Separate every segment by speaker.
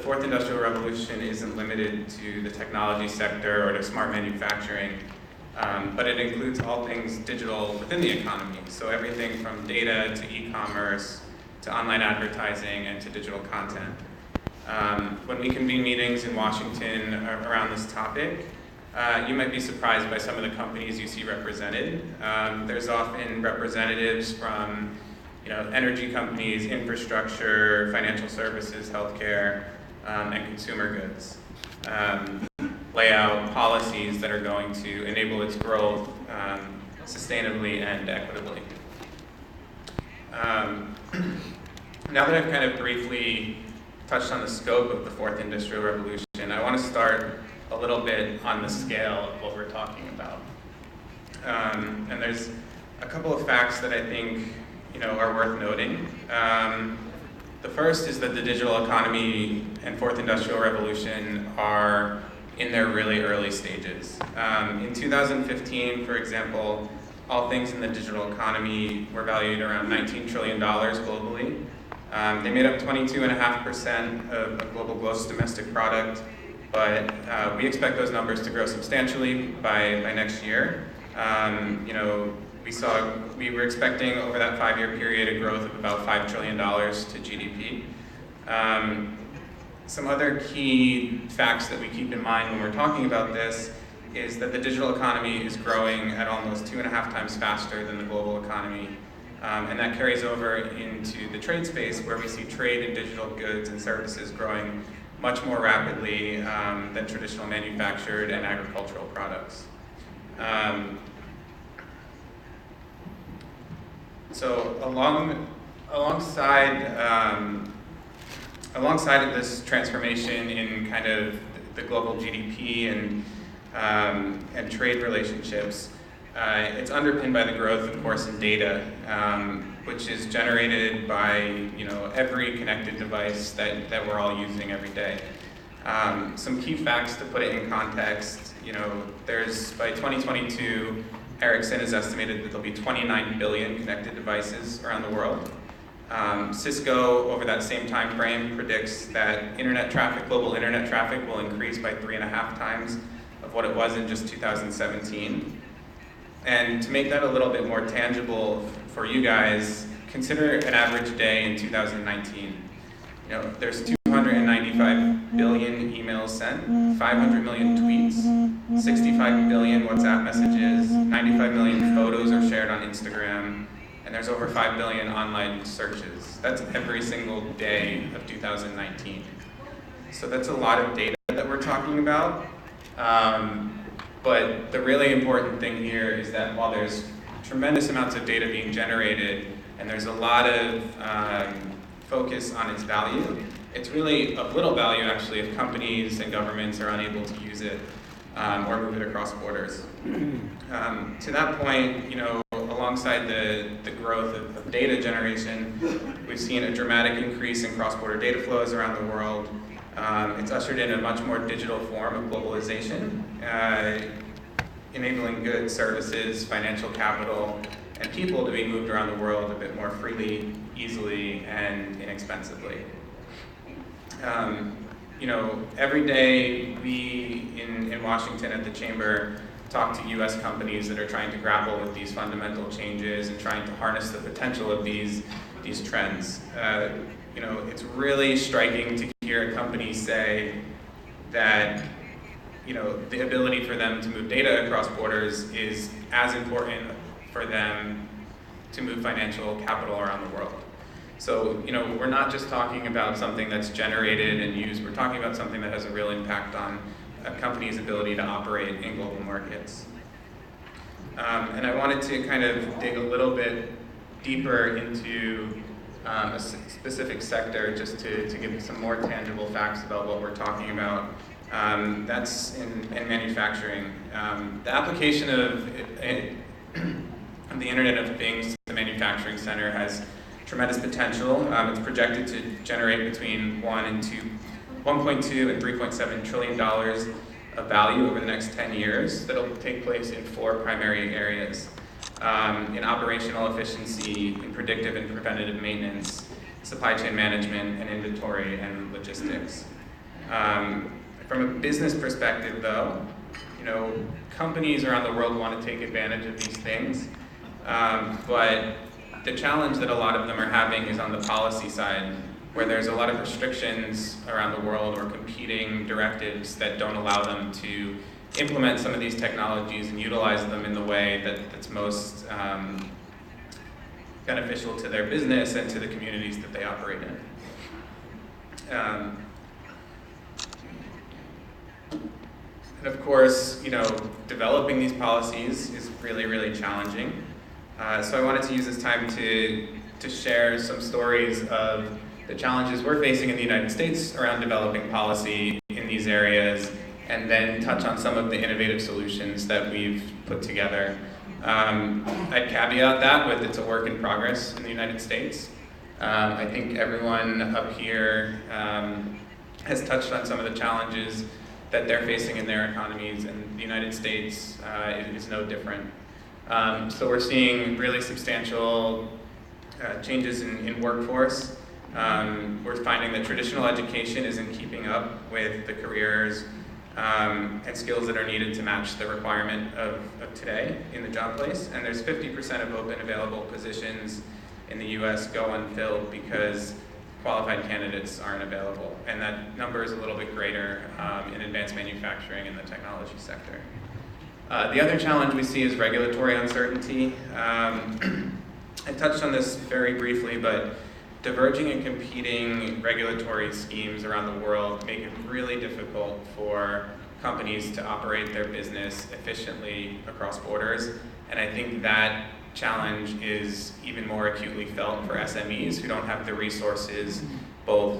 Speaker 1: fourth industrial revolution isn't limited to the technology sector or to smart manufacturing, but it includes all things digital within the economy. So everything from data to e-commerce to online advertising and to digital content. When we convene meetings in Washington around this topic, you might be surprised by some of the companies you see represented. There's often representatives from energy companies, infrastructure, financial services, healthcare, and consumer goods. Lay out policies that are going to enable its growth sustainably and equitably. Now that I've kind of briefly touched on the scope of the fourth industrial revolution, I want to start a little bit on the scale of what we're talking about. And there's a couple of facts that I think are worth noting. The first is that the digital economy and fourth industrial revolution are in their really early stages. In 2015, for example, all things in the digital economy were valued around $19 trillion globally. They made up 22.5% of global gross domestic product, but we expect those numbers to grow substantially by next year. We were expecting over that 5-year period a growth of about $5 trillion to GDP. Some other key facts that we keep in mind when we're talking about this is that the digital economy is growing at almost 2.5 times faster than the global economy. And that carries over into the trade space, where we see trade in digital goods and services growing much more rapidly than traditional manufactured and agricultural products. So alongside of this transformation in kind of the global GDP and trade relationships, it's underpinned by the growth, of course, in data, which is generated by every connected device that we're all using every day. Some key facts to put it in context: there's by 2022, Ericsson has estimated that there'll be 29 billion connected devices around the world. Cisco, over that same time frame, predicts that global internet traffic will increase by 3.5 times of what it was in just 2017. And to make that a little bit more tangible for you guys, consider an average day in 2019. There's 295 billion emails sent, 500 million tweets, 65 billion WhatsApp messages, 95 million photos are shared on Instagram, and there's over 5 billion online searches. That's every single day of 2019. So that's a lot of data that we're talking about. But the really important thing here is that while there's tremendous amounts of data being generated and there's a lot of focus on its value, it's really of little value actually if companies and governments are unable to use it or move it across borders. To that point, alongside the growth of data generation, we've seen a dramatic increase in cross-border data flows around the world. It's ushered in a much more digital form of globalization, enabling goods, services, financial capital, and people to be moved around the world a bit more freely, easily, and inexpensively. Every day we in Washington at the Chamber talk to US companies that are trying to grapple with these fundamental changes and trying to harness the potential of these trends. It's really striking to hear a company say that the ability for them to move data across borders is as important for them to move financial capital around the world. So, we're not just talking about something that's generated and used, we're talking about something that has a real impact on a company's ability to operate in global markets. And I wanted to kind of dig a little bit deeper into a specific sector just to give you some more tangible facts about what we're talking about. That's in manufacturing. The application of the Internet of Things to the manufacturing center has tremendous potential. It's projected to generate between $1.2 and $3.7 trillion of value over the next 10 years. That'll take place in 4 primary areas: in operational efficiency, in predictive and preventative maintenance, supply chain management, and inventory and logistics. From a business perspective, though, companies around the world want to take advantage of these things, but the challenge that a lot of them are having is on the policy side, where there's a lot of restrictions around the world or competing directives that don't allow them to implement some of these technologies and utilize them in the way that's most beneficial to their business and to the communities that they operate in. And of course, developing these policies is really, really challenging. So I wanted to use this time to share some stories of the challenges we're facing in the United States around developing policy in these areas, and then touch on some of the innovative solutions that we've put together. I'd caveat that with it's a work in progress in the United States. I think everyone up here has touched on some of the challenges that they're facing in their economies, and the United States is no different. So we're seeing really substantial changes in workforce. We're finding that traditional education isn't keeping up with the careers and skills that are needed to match the requirement of today in the job place. And there's 50% of open available positions in the US go unfilled because qualified candidates aren't available. And that number is a little bit greater in advanced manufacturing and the technology sector. The other challenge we see is regulatory uncertainty. I touched on this very briefly, but diverging and competing regulatory schemes around the world make it really difficult for companies to operate their business efficiently across borders. And I think that challenge is even more acutely felt for SMEs who don't have the resources, both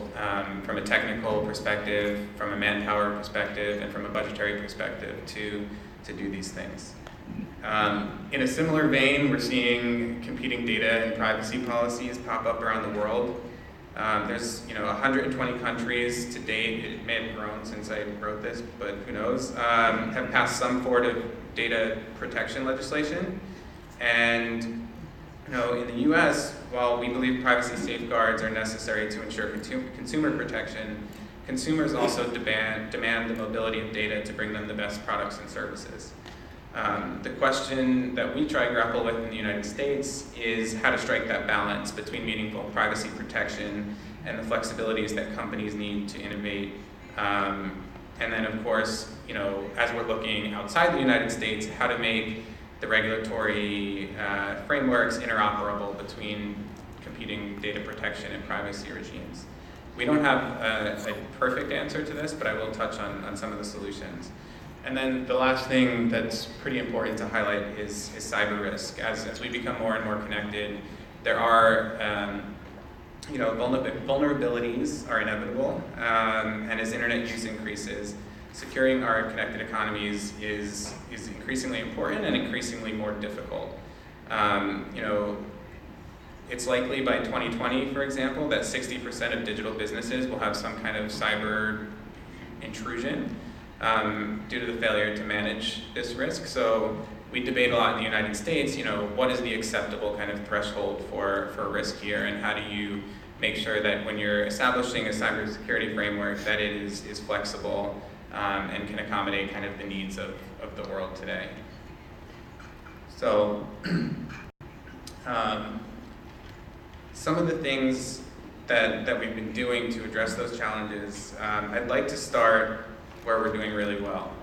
Speaker 1: from a technical perspective, from a manpower perspective, and from a budgetary perspective to do these things. In a similar vein, we're seeing competing data and privacy policies pop up around the world. There's 120 countries to date, it may have grown since I wrote this, but who knows, have passed some form of data protection legislation. And in the US, while we believe privacy safeguards are necessary to ensure consumer protection, consumers also demand the mobility of data to bring them the best products and services. The question that we try to grapple with in the United States is how to strike that balance between meaningful privacy protection and the flexibilities that companies need to innovate. And then, of course, as we're looking outside the United States, how to make the regulatory frameworks interoperable between competing data protection and privacy regimes. We don't have a perfect answer to this, but I will touch on some of the solutions. And then the last thing that's pretty important to highlight is cyber risk. As we become more and more connected, there are vulnerabilities are inevitable, and as internet use increases, securing our connected economies is increasingly important and increasingly more difficult. It's likely by 2020, for example, that 60% of digital businesses will have some kind of cyber intrusion due to the failure to manage this risk. So we debate a lot in the United States, what is the acceptable kind of threshold for risk here, and how do you make sure that when you're establishing a cybersecurity framework that it is flexible and can accommodate kind of the needs of the world today. So some of the things that we've been doing to address those challenges, I'd like to start where we're doing really well.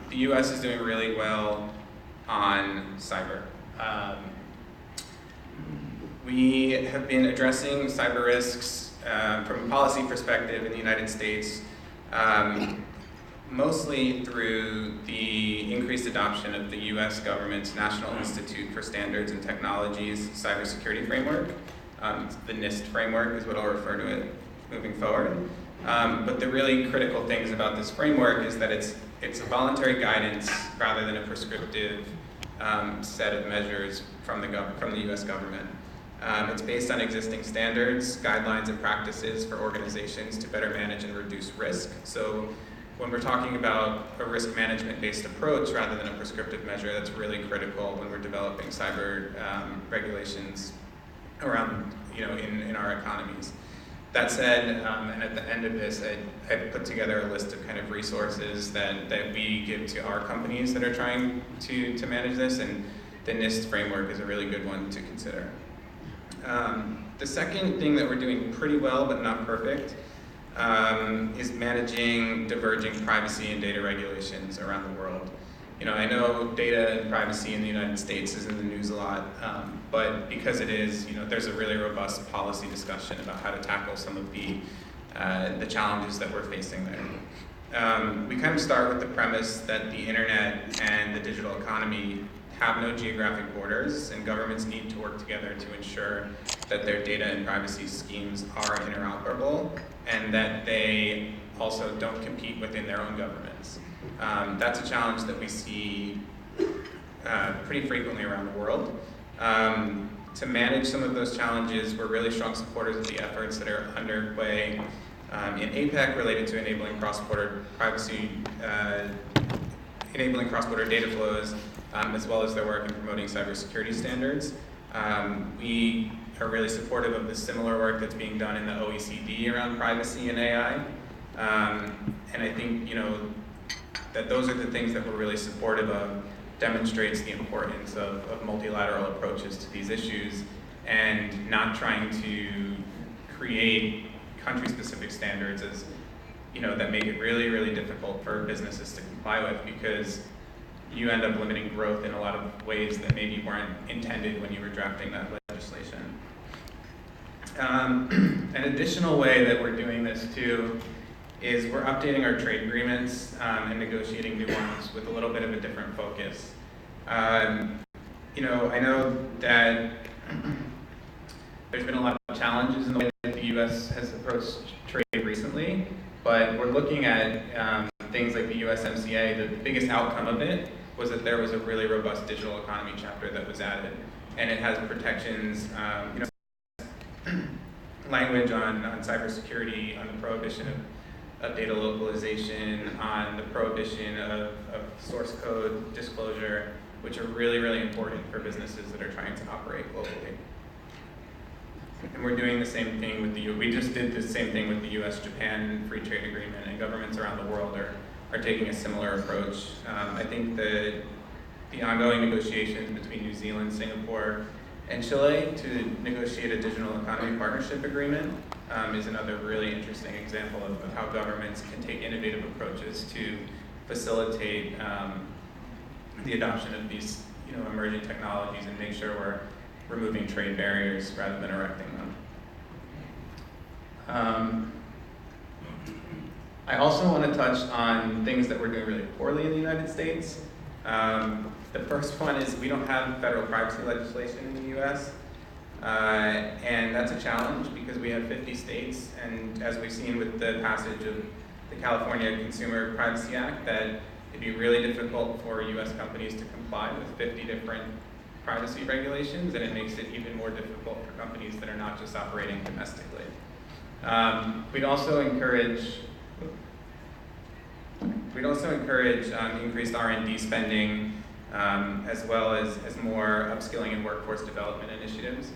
Speaker 1: The US is doing really well on cyber. We have been addressing cyber risks from a policy perspective in the United States, mostly through the increased adoption of the US government's National Institute for Standards and Technology's cybersecurity framework. The NIST framework is what I'll refer to it moving forward. But the really critical things about this framework is that it's a voluntary guidance rather than a prescriptive set of measures from the US government. It's based on existing standards, guidelines, and practices for organizations to better manage and reduce risk. So when we're talking about a risk management-based approach rather than a prescriptive measure, that's really critical when we're developing cyber regulations around, in our economies. That said, and at the end of this, I've put together a list of kind of resources that we give to our companies that are trying to manage this, and the NIST framework is a really good one to consider. The second thing that we're doing pretty well, but not perfect, is managing diverging privacy and data regulations around the world. You know, I know data and privacy in the United States is in the news a lot, but because it is, you know, there's a really robust policy discussion about how to tackle some of the challenges that we're facing there. We kind of start with the premise that the internet and the digital economy have no geographic borders, and governments need to work together to ensure that their data and privacy schemes are interoperable and that they also don't compete within their own governments. That's a challenge that we see pretty frequently around the world. To manage some of those challenges, we're really strong supporters of the efforts that are underway in APEC related to enabling cross-border privacy, enabling cross-border data flows, as well as their work in promoting cybersecurity standards. We are really supportive of the similar work that's being done in the OECD around privacy and AI. And I think, you know, that those are the things that we're really supportive of, demonstrates the importance of multilateral approaches to these issues and not trying to create country-specific standards as, you know, that make it really, really difficult for businesses to comply with, because you end up limiting growth in a lot of ways that maybe weren't intended when you were drafting that legislation. An additional way that we're doing this too is we're updating our trade agreements and negotiating new ones with a little bit of a different focus. You know, I know that there's been a lot of challenges in the way that the U.S. has approached trade recently, but we're looking at things like the USMCA. The biggest outcome of it was that there was a really robust digital economy chapter that was added, and it has protections, you know, language on cybersecurity, on the prohibition of data localization, on the prohibition of source code disclosure, which are really, really important for businesses that are trying to operate globally. And we're doing the same thing with we just did the same thing with the US-Japan free trade agreement, and governments around the world are taking a similar approach. I think the ongoing negotiations between New Zealand, Singapore, and Chile to negotiate a digital economy partnership agreement is another really interesting example of how governments can take innovative approaches to facilitate the adoption of these, you know, emerging technologies and make sure we're removing trade barriers rather than erecting them. I also want to touch on things that we're doing really poorly in the United States. The first one is we don't have federal privacy legislation in the US, and that's a challenge because we have 50 states, and as we've seen with the passage of the California Consumer Privacy Act, that it'd be really difficult for US companies to comply with 50 different privacy regulations, and it makes it even more difficult for companies that are not just operating domestically. We'd also encourage increased R&D spending, as well as more upskilling and workforce development initiatives.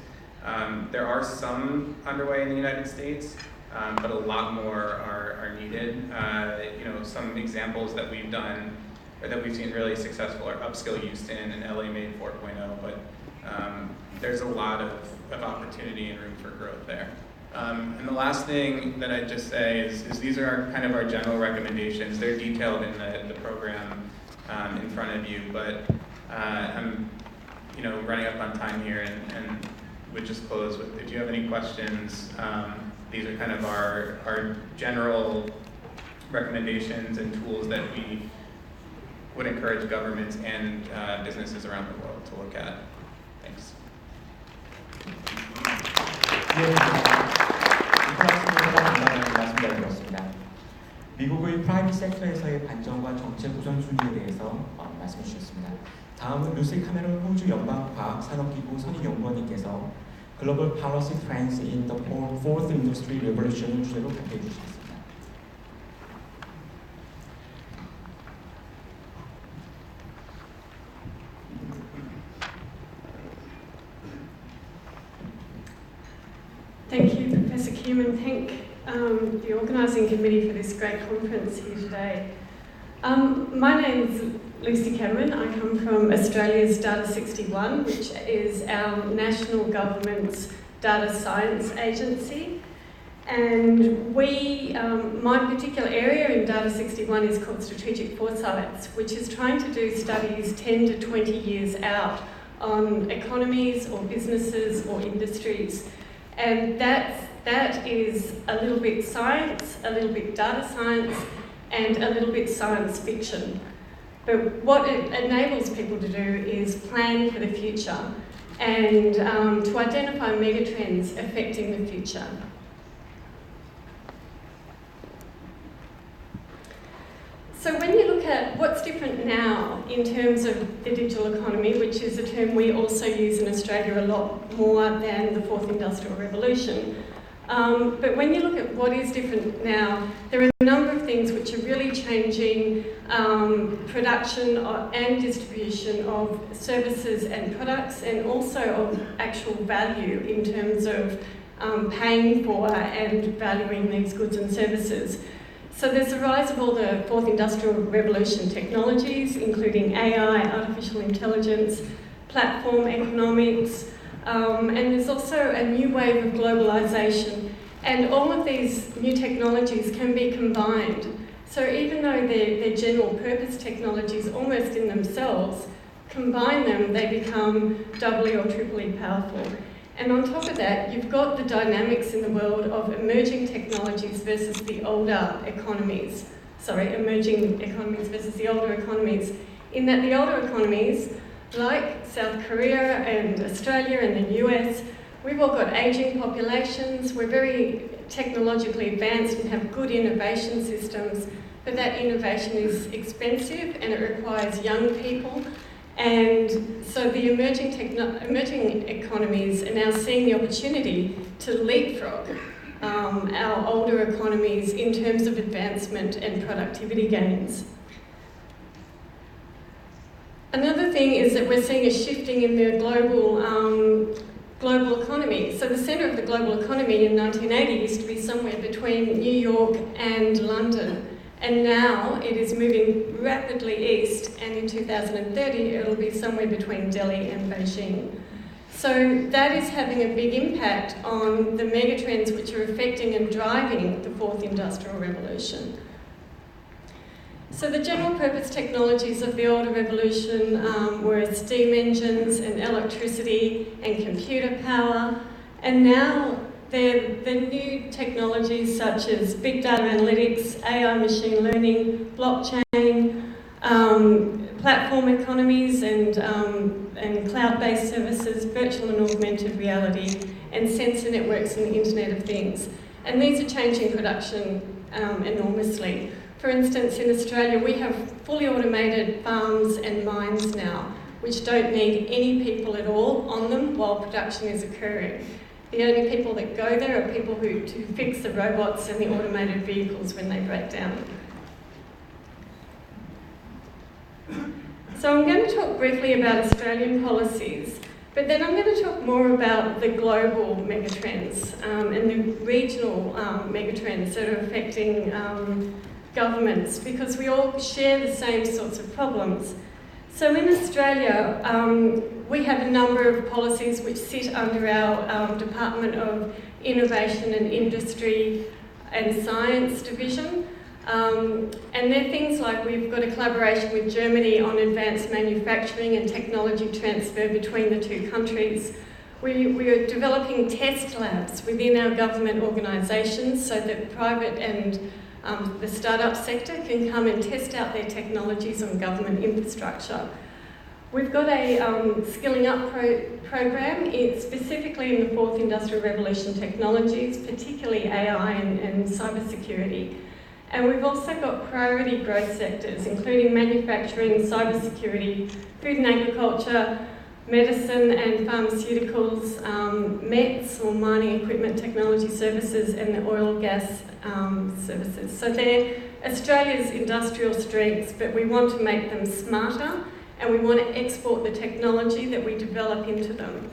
Speaker 1: There are some underway in the United States, but a lot more are needed. You know, some examples that we've done or that we've seen really successful are Upskill Houston and LA Made 4.0, but there's a lot of opportunity and room for growth there. And the last thing that I'd just say is these are kind of our general recommendations. They're detailed in the program in front of you, but I'm, you know, running up on time here and would just close with, if you have any questions, these are kind of our general recommendations and tools that we would encourage governments and businesses around the world to look at. Thanks.
Speaker 2: 미국의 프라이빗 섹터에서의 반전과 정책 우선순위에 대해서 말씀해 주셨습니다. 다음은 루시 카메론 호주 연방과학산업기구 선임연구원님께서 글로벌 policy trends in the fourth industry revolution을 주제로 발표해 주시겠습니다.
Speaker 3: Thank you, Professor. Professor Kim, and thank the organising committee for this great conference here today. My name's Lucy Cameron. I come from Australia's Data 61, which is our national government's data science agency. And my particular area in Data 61 is called Strategic Foresights, which is trying to do studies 10 to 20 years out on economies or businesses or industries. And that is a little bit science, a little bit data science, and a little bit science fiction. But what it enables people to do is plan for the future and to identify megatrends affecting the future. So when you look at what's different now in terms of the digital economy, which is a term we also use in Australia a lot more than the fourth industrial revolution, but when you look at what is different now, there are a number of things which are really changing production and distribution of services and products, and also of actual value in terms of paying for and valuing these goods and services. So there's the rise of all the fourth industrial revolution technologies, including AI, artificial intelligence, platform economics, and there's also a new wave of globalisation. And all of these new technologies can be combined. So even though they're general purpose technologies almost in themselves, combine them, they become doubly or triply powerful. And on top of that, you've got the dynamics in the world of emerging technologies versus the older economies. Emerging economies versus the older economies. In that the older economies, like South Korea and Australia and the US, we've all got ageing populations, we're very technologically advanced and have good innovation systems, but that innovation is expensive and it requires young people. And so the emerging economies are now seeing the opportunity to leapfrog our older economies in terms of advancement and productivity gains. Another thing is that we're seeing a shifting in the global economy. So the centre of the global economy in 1980 used to be somewhere between New York and London. And now it is moving rapidly east, and in 2030 it'll be somewhere between Delhi and Beijing. So that is having a big impact on the megatrends which are affecting and driving the fourth industrial revolution. So the general purpose technologies of the older revolution were steam engines and electricity and computer power, and now the new technologies such as big data analytics, AI machine learning, blockchain, platform economies and cloud-based services, virtual and augmented reality, and sensor networks and the Internet of Things. And these are changing production enormously. For instance, in Australia, we have fully automated farms and mines now, which don't need any people at all on them while production is occurring. The only people that go there are people who fix the robots and the automated vehicles when they break down. So I'm going to talk briefly about Australian policies, but then I'm going to talk more about the global megatrends and the regional megatrends that are affecting governments, because we all share the same sorts of problems. So in Australia, we have a number of policies which sit under our Department of Innovation and Industry and Science Division. And they're things like we've got a collaboration with Germany on advanced manufacturing and technology transfer between the two countries. We are developing test labs within our government organisations so that private and the startup sector can come and test out their technologies on government infrastructure. We've got a skilling up program, specifically in the fourth industrial revolution technologies, particularly AI and cybersecurity. And we've also got priority growth sectors, including manufacturing, cybersecurity, food and agriculture, medicine and pharmaceuticals, METS or mining equipment technology services, and the oil gas services. So they're Australia's industrial strengths, but we want to make them smarter and we want to export the technology that we develop into them.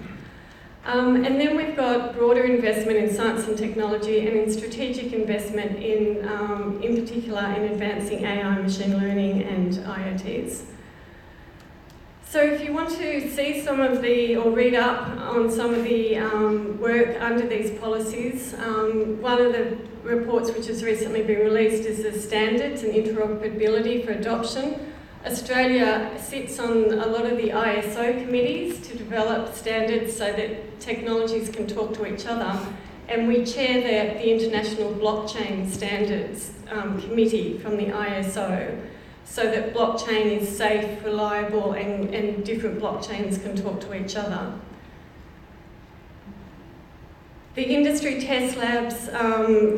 Speaker 3: And then we've got broader investment in science and technology and in strategic investment in particular in advancing AI, machine learning and IoTs. So if you want to see some of the, or read up on some of the work under these policies, one of the reports which has recently been released is the standards and interoperability for adoption. Australia sits on a lot of the ISO committees to develop standards so that technologies can talk to each other, and we chair the International Blockchain Standards Committee from the ISO, so that blockchain is safe, reliable, and different blockchains can talk to each other. The Industry Test Labs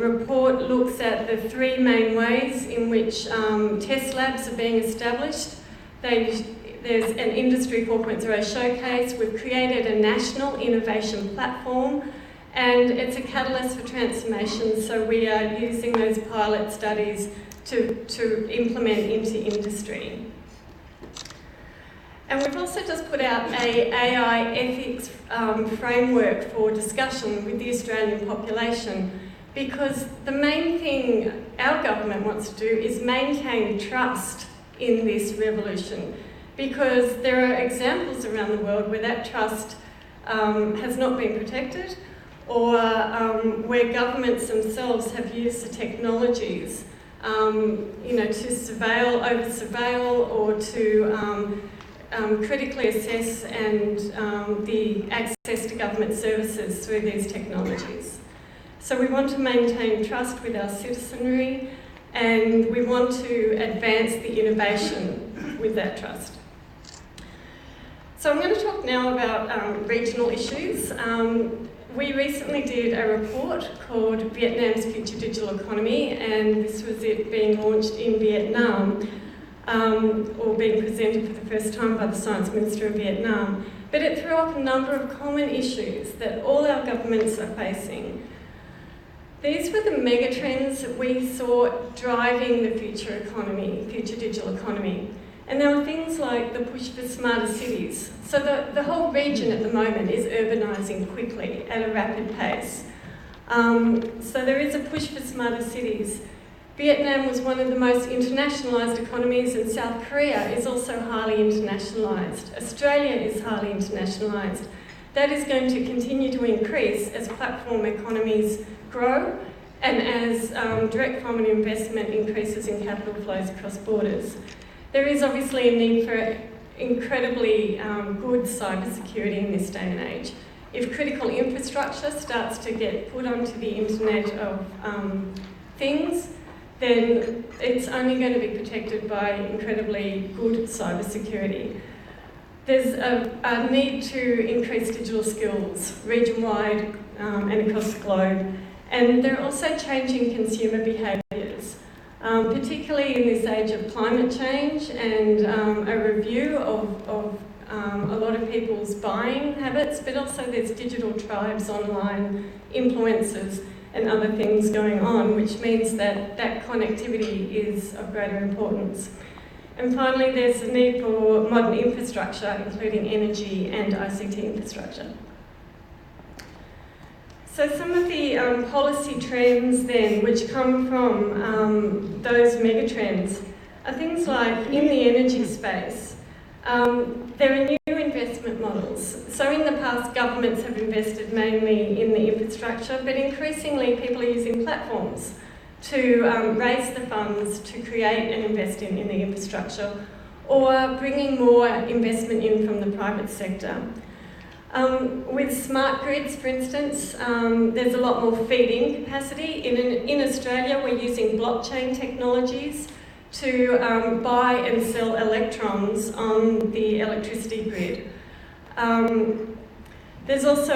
Speaker 3: report looks at the three main ways in which test labs are being established. There's an Industry 4.0 showcase. We've created a national innovation platform, and it's a catalyst for transformation, so we are using those pilot studies to implement into industry. And we've also just put out an AI ethics framework for discussion with the Australian population, because the main thing our government wants to do is maintain trust in this revolution, because there are examples around the world where that trust has not been protected, or where governments themselves have used the technologies to over-surveil or to critically assess and the access to government services through these technologies. So we want to maintain trust with our citizenry, and we want to advance the innovation with that trust. So I'm going to talk now about regional issues. We recently did a report called Vietnam's Future Digital Economy, and this was it being launched in Vietnam, or being presented for the first time by the Science Minister of Vietnam. But it threw up a number of common issues that all our governments are facing. These were the megatrends that we saw driving the future economy, future digital economy. And there were things like the push for smarter cities. So the whole region at the moment is urbanising quickly at a rapid pace. So there is a push for smarter cities. Vietnam was one of the most internationalised economies, and South Korea is also highly internationalised. Australia is highly internationalised. That is going to continue to increase as platform economies grow and as direct foreign investment increases in capital flows across borders. There is obviously a need for incredibly good cybersecurity in this day and age. If critical infrastructure starts to get put onto the Internet of Things, then it's only going to be protected by incredibly good cybersecurity. There's a need to increase digital skills region-wide and across the globe. And there are also changing consumer behaviours, particularly in this age of climate change and a review of a lot of people's buying habits, but also there's digital tribes online, influencers, and other things going on, which means that connectivity is of greater importance. And finally, there's a need for modern infrastructure, including energy and ICT infrastructure. So some of the policy trends then, which come from those megatrends, are things like, in the energy space, there are new investment models. So in the past, governments have invested mainly in the infrastructure, but increasingly people are using platforms to raise the funds to create and invest in the infrastructure, or bringing more investment in from the private sector. With smart grids, for instance, there's a lot more feed-in capacity. In Australia, we're using blockchain technologies to buy and sell electrons on the electricity grid. There's also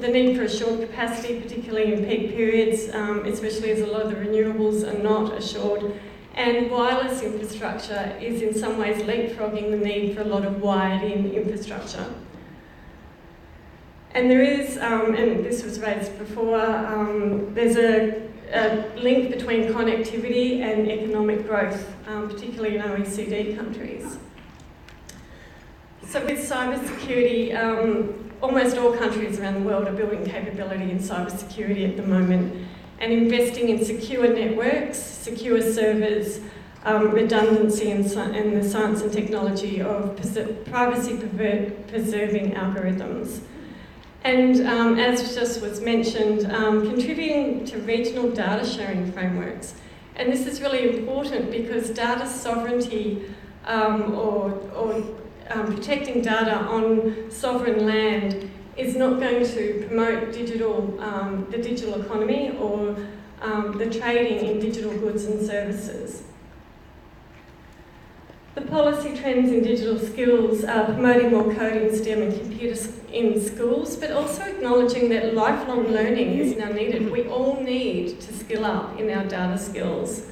Speaker 3: the need for assured capacity, particularly in peak periods, especially as a lot of the renewables are not assured. And wireless infrastructure is in some ways leapfrogging the need for a lot of wired-in infrastructure. And there is, and this was raised before, there's a link between connectivity and economic growth, particularly in OECD countries. So with cybersecurity, almost all countries around the world are building capability in cybersecurity at the moment and investing in secure networks, secure servers, redundancy in the science and technology of privacy-preserving algorithms. And as just was mentioned, contributing to regional data sharing frameworks. And this is really important because data sovereignty or protecting data on sovereign land is not going to promote the digital economy or the trading in digital goods and services. The policy trends in digital skills are promoting more coding, STEM and computers in schools, but also acknowledging that lifelong learning is now needed. We all need to skill up in our data skills.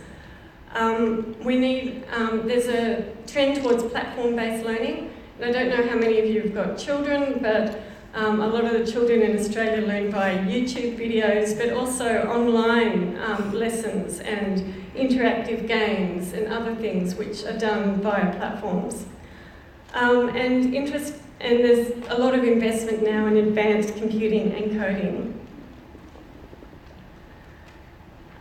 Speaker 3: There's a trend towards platform-based learning, and I don't know how many of you have got children, but a lot of the children in Australia learn by YouTube videos, but also online lessons and interactive games and other things which are done via platforms. And there's a lot of investment now in advanced computing and coding.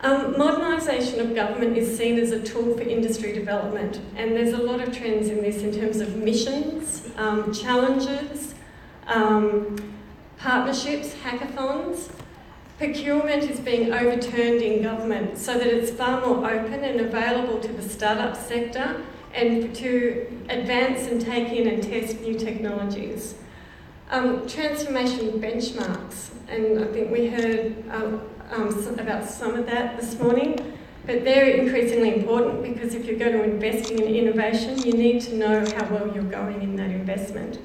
Speaker 3: Modernisation of government is seen as a tool for industry development, and there's a lot of trends in this in terms of missions, challenges, partnerships, hackathons. Procurement is being overturned in government so that it's far more open and available to the startup sector and to advance and take in and test new technologies. Transformation benchmarks, and I think we heard about some of that this morning, but they're increasingly important because if you're going to invest in innovation, you need to know how well you're going in that investment.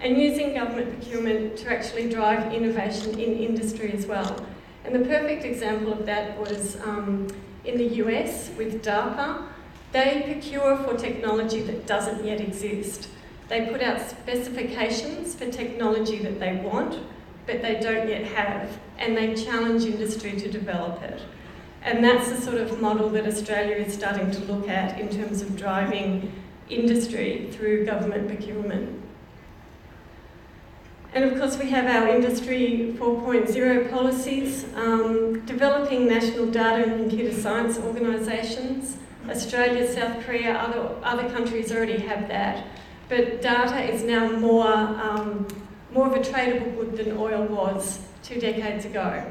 Speaker 3: And using government procurement to actually drive innovation in industry as well. And the perfect example of that was in the US with DARPA. They procure for technology that doesn't yet exist. They put out specifications for technology that they want, but they don't yet have, and they challenge industry to develop it. And that's the sort of model that Australia is starting to look at in terms of driving industry through government procurement. And of course we have our Industry 4.0 policies, developing national data and computer science organisations. Australia, South Korea, other countries already have that. But data is now more of a tradable good than oil was 2 decades ago.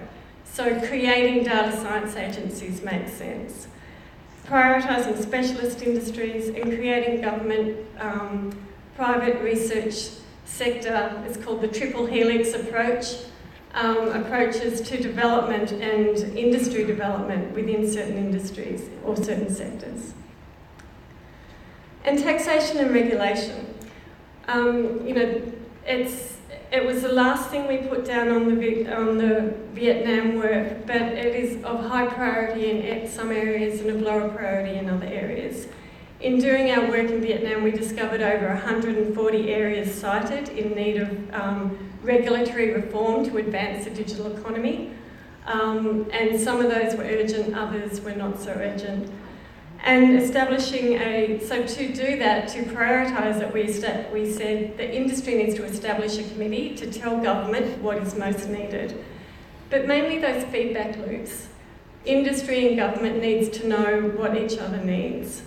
Speaker 3: So creating data science agencies makes sense. Prioritising specialist industries and creating government private research sector is called the triple helix approach, approaches to development and industry development within certain industries or certain sectors. And taxation and regulation. It was the last thing we put down on the Vietnam work, but it is of high priority in some areas and of lower priority in other areas. In doing our work in Vietnam, we discovered over 140 areas cited in need of regulatory reform to advance the digital economy. And some of those were urgent, others were not so urgent. And so to do that, to prioritise it, we said the industry needs to establish a committee to tell government what is most needed. But mainly those feedback loops. Industry and government needs to know what each other needs.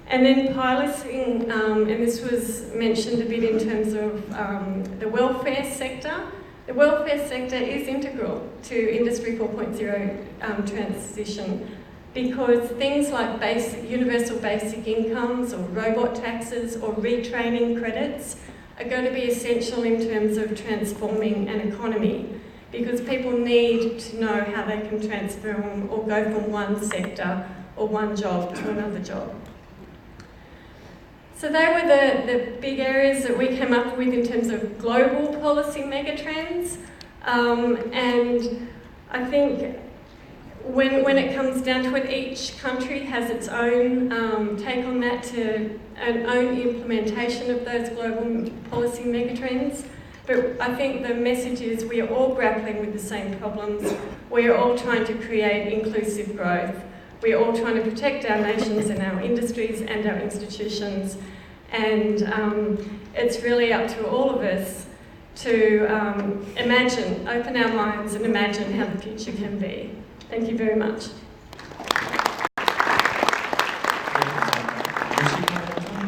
Speaker 3: And then piloting, and this was mentioned a bit in terms of the welfare sector. The welfare sector is integral to Industry 4.0 transition because things like universal basic incomes or robot taxes or retraining credits are going to be essential in terms of transforming an economy because people need to know how they can transform or go from one sector or one job to another job. So they were the big areas that we came up with in terms of global policy megatrends. And I think when it comes down to it, each country has its own take on that, an own implementation of those global policy megatrends. But I think the message is we are all grappling with the same problems. We are all trying to create inclusive growth. We're all trying to protect our nations and our industries and our institutions. And it's really up to all of us to imagine, open our minds and imagine how the future can be. Thank you very much.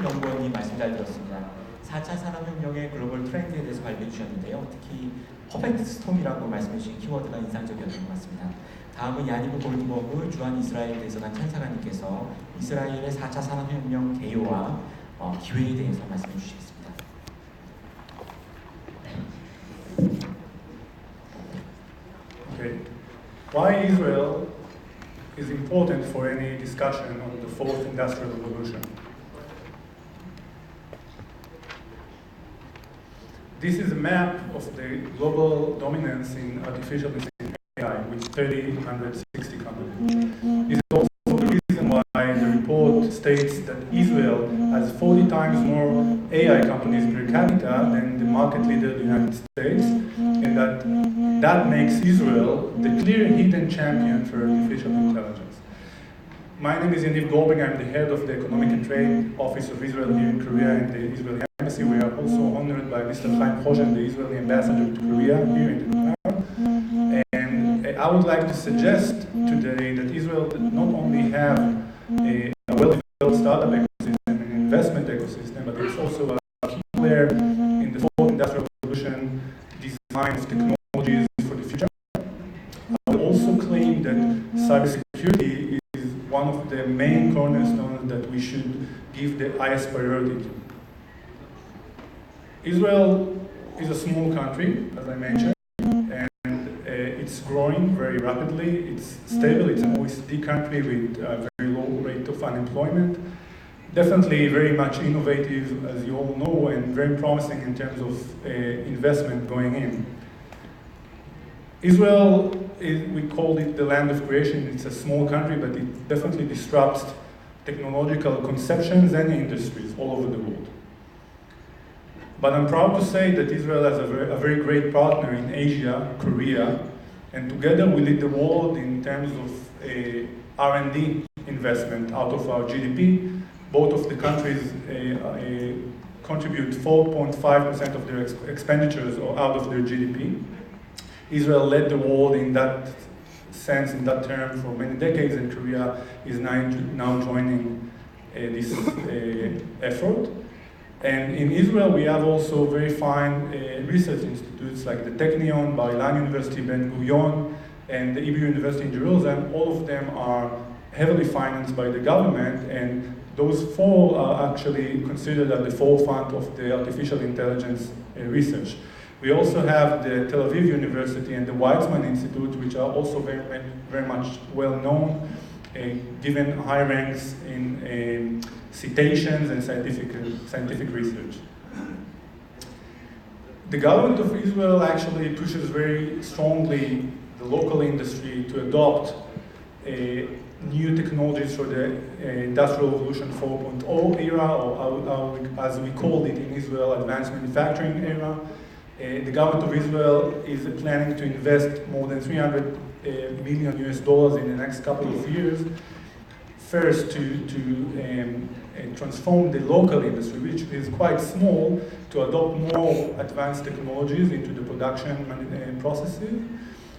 Speaker 2: 연구원이 말씀 잘 들었습니다. 4차 산업혁명의 글로벌 트렌드에 대해서 발표해 주셨는데요. 특히 퍼펙트 스톰이라고 말씀해 주신 키워드가 인상적이었던 것 같습니다. 다음은 야니브 골드버그 주한 이스라엘 대사관 찬사관님께서 이스라엘의 4차 산업혁명 개요와 기회에 대해서 말씀해 주시겠습니다.
Speaker 4: Okay. Why Israel is important for any discussion on the fourth industrial revolution? This is a map of the global dominance in artificial intelligence AI with 160 companies. This is also the reason why the report states that Israel has 40 times more AI companies per capita than the market leader, the United States, and that makes Israel the clear hidden champion for artificial intelligence. My name is Eligibility Criteria. I'm the head of the Economic and Trade Office of Israel here in Korea and the Israeli Embassy. We are also honored by Mr. Chaim Choshen, the Israeli ambassador to Korea here in the And I would like to suggest today that Israel not only have a well-developed startup ecosystem and an investment ecosystem, but it's also a key player in the fourth industrial revolution design of technologies for the future. I would also claim that cybersecurity is one of the main cornerstones that we should give the highest priority to. Israel is a small country, as I mentioned, and it's growing very rapidly. It's stable. It's an OECD country with a very low rate of unemployment. Definitely very much innovative, as you all know, and very promising in terms of investment going in. Israel, we called it the land of creation. It's a small country, but it definitely disrupts technological conceptions and industries all over the world. But I'm proud to say that Israel has a very great partner in Asia, Korea, and together we lead the world in terms of R&D investment out of our GDP. Both of the countries contribute 4.5% of their expenditures or out of their GDP. Israel led the world in that sense, in that term, for many decades, and Korea is now joining this effort. And in Israel, we have also very fine research institutes like the Technion, Bar-Ilan University, Ben Gurion, and the Hebrew University in Jerusalem. All of them are heavily financed by the government, and those four are actually considered at the forefront of the artificial intelligence research. We also have the Tel Aviv University and the Weizmann Institute, which are also very much well known, given high ranks in citations and scientific research. The government of Israel actually pushes very strongly the local industry to adopt new technologies for the Industrial Revolution 4.0 era, or as we called it in Israel, advanced manufacturing era. The government of Israel is planning to invest more than $300 million in the next couple of years. First, to transform the local industry, which is quite small, to adopt more advanced technologies into the production processes,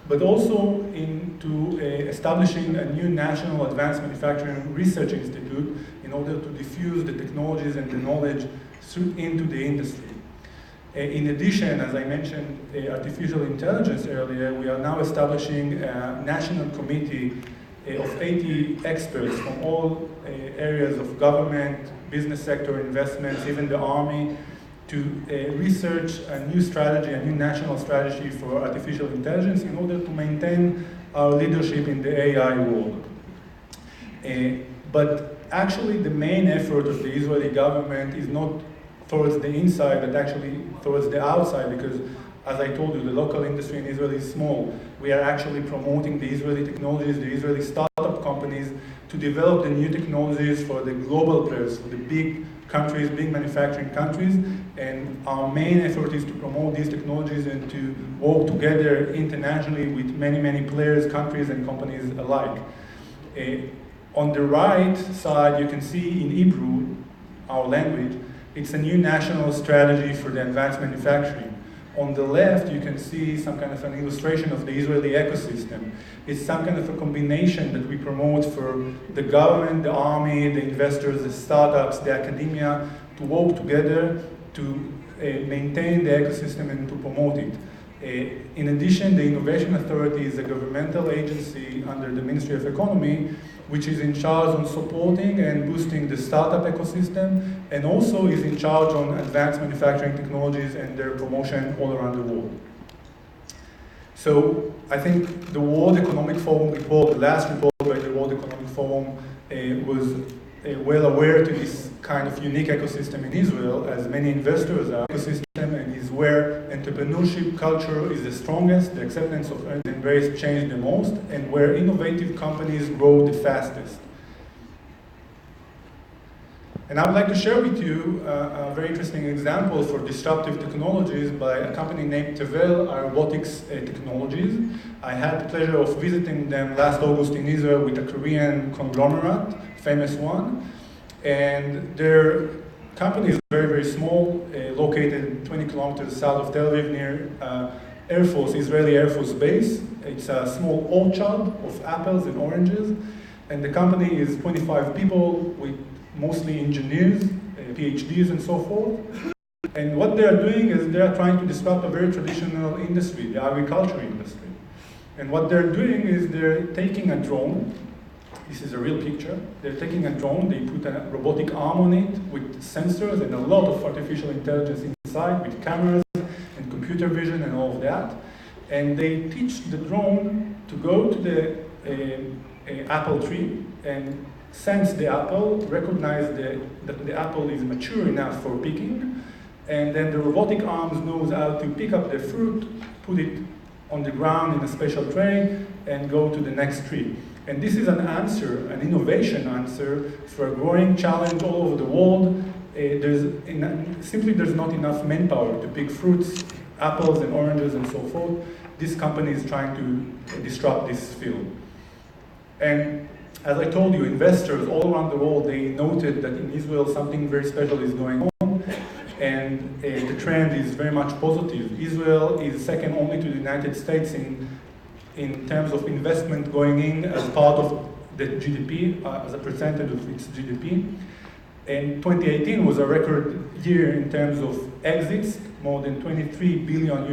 Speaker 4: but also into establishing a new national advanced manufacturing research institute in order to diffuse the technologies and the knowledge into the industry. In addition, as I mentioned, artificial intelligence earlier, we are now establishing a national committee of 80 experts from all areas of government, business sector, investments, even the army, to research a new strategy, a new national strategy for artificial intelligence in order to maintain our leadership in the AI world. But actually the main effort of the Israeli government is not towards the inside, but actually towards the outside, because as I told you, the local industry in Israel is small. We are actually promoting the Israeli technologies, the Israeli startup companies, to develop the new technologies for the global players, for the big countries, big manufacturing countries, and our main effort is to promote these technologies and to work together internationally with many players, countries, and companies alike. On the right side, you can see in Hebrew, our language, it's a new national strategy for the advanced manufacturing. On the left, you can see some kind of an illustration of the Israeli ecosystem. It's some kind of a combination that we promote for the government, the army, the investors, the startups, the academia, to work together to maintain the ecosystem and to promote it. In addition, the Innovation Authority is a governmental agency under the Ministry of Economy, which is in charge on supporting and boosting the startup ecosystem, and also is in charge on advanced manufacturing technologies and their promotion all around the world. So I think the World Economic Forum report, the last report by the World Economic Forum, was well aware to this kind of unique ecosystem in Israel, as many investors are. Ecosystem and is where entrepreneurship culture is the strongest, the acceptance of and embrace change the most, and where innovative companies grow the fastest. And I would like to share with you a very interesting example for disruptive technologies by a company named Tevel Robotics Technologies. I had the pleasure of visiting them last August in Israel with a Korean conglomerate, famous one. And their company is very, very small, located 20 kilometers south of Tel Aviv near Air Force, Israeli Air Force Base. It's a small orchard of apples and oranges. And the company is 25 people with mostly engineers, PhDs and so forth. And what they are doing is they are trying to disrupt a very traditional industry, the agriculture industry. And what they're doing is they're taking a drone. This is a real picture. They're taking a drone, they put a robotic arm on it with sensors and a lot of artificial intelligence inside with cameras and computer vision and all of that. And they teach the drone to go to the apple tree and sense the apple, recognize that the apple is mature enough for picking, and then the robotic arms knows how to pick up the fruit, put it on the ground in a special tray, and go to the next tree. And this is an answer, an innovation answer for a growing challenge all over the world. Simply there's not enough manpower to pick fruits, apples and oranges and so forth. This company is trying to disrupt this field. And as I told you, investors all around the world, they noted that in Israel something very special is going on, and the trend is very much positive. Israel is second only to the United States in terms of investment going in as part of the GDP, as a percentage of its GDP. And 2018 was a record year in terms of exits, more than $23 billion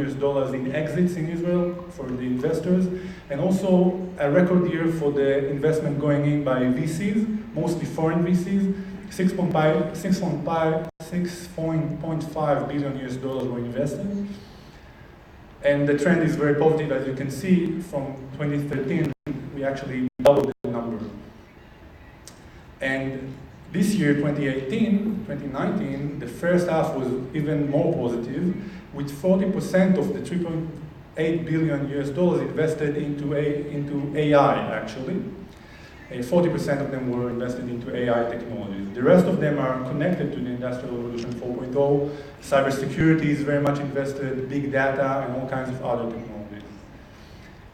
Speaker 4: in exits in Israel for the investors, and also a record year for the investment going in by VCs, mostly foreign VCs. $6.5 billion were invested. And the trend is very positive, as you can see. From 2013, we actually doubled the number. And this year, 2019, the first half was even more positive, with 40% of the $3.8 billion invested into AI, actually. 40% of them were invested into AI technologies. The rest of them are connected to the Industrial Revolution 4.0. Cybersecurity is very much invested, big data, and all kinds of other technologies.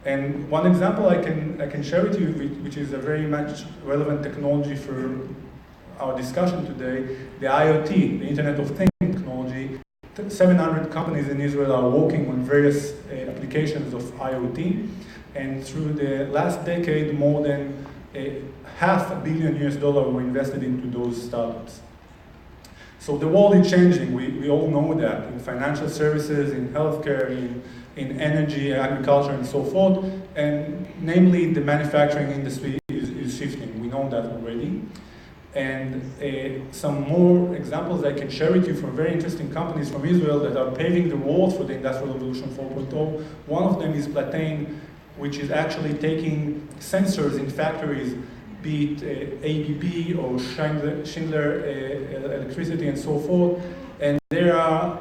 Speaker 4: And one example I can share with you, which is a very much relevant technology for our discussion today, the IoT, the Internet of Things technology. 700 companies in Israel are working on various applications of IoT, and through the last decade, more than $500 million were invested into those startups. So the world is changing. We all know that in financial services, in healthcare, in energy, agriculture, and so forth. And namely, the manufacturing industry is shifting. We know that already. And some more examples I can share with you from very interesting companies from Israel that are paving the road for the Industrial Revolution 4.0. One of them is Platane, which is actually taking sensors in factories, be it ABB or Schindler Electricity and so forth, and they are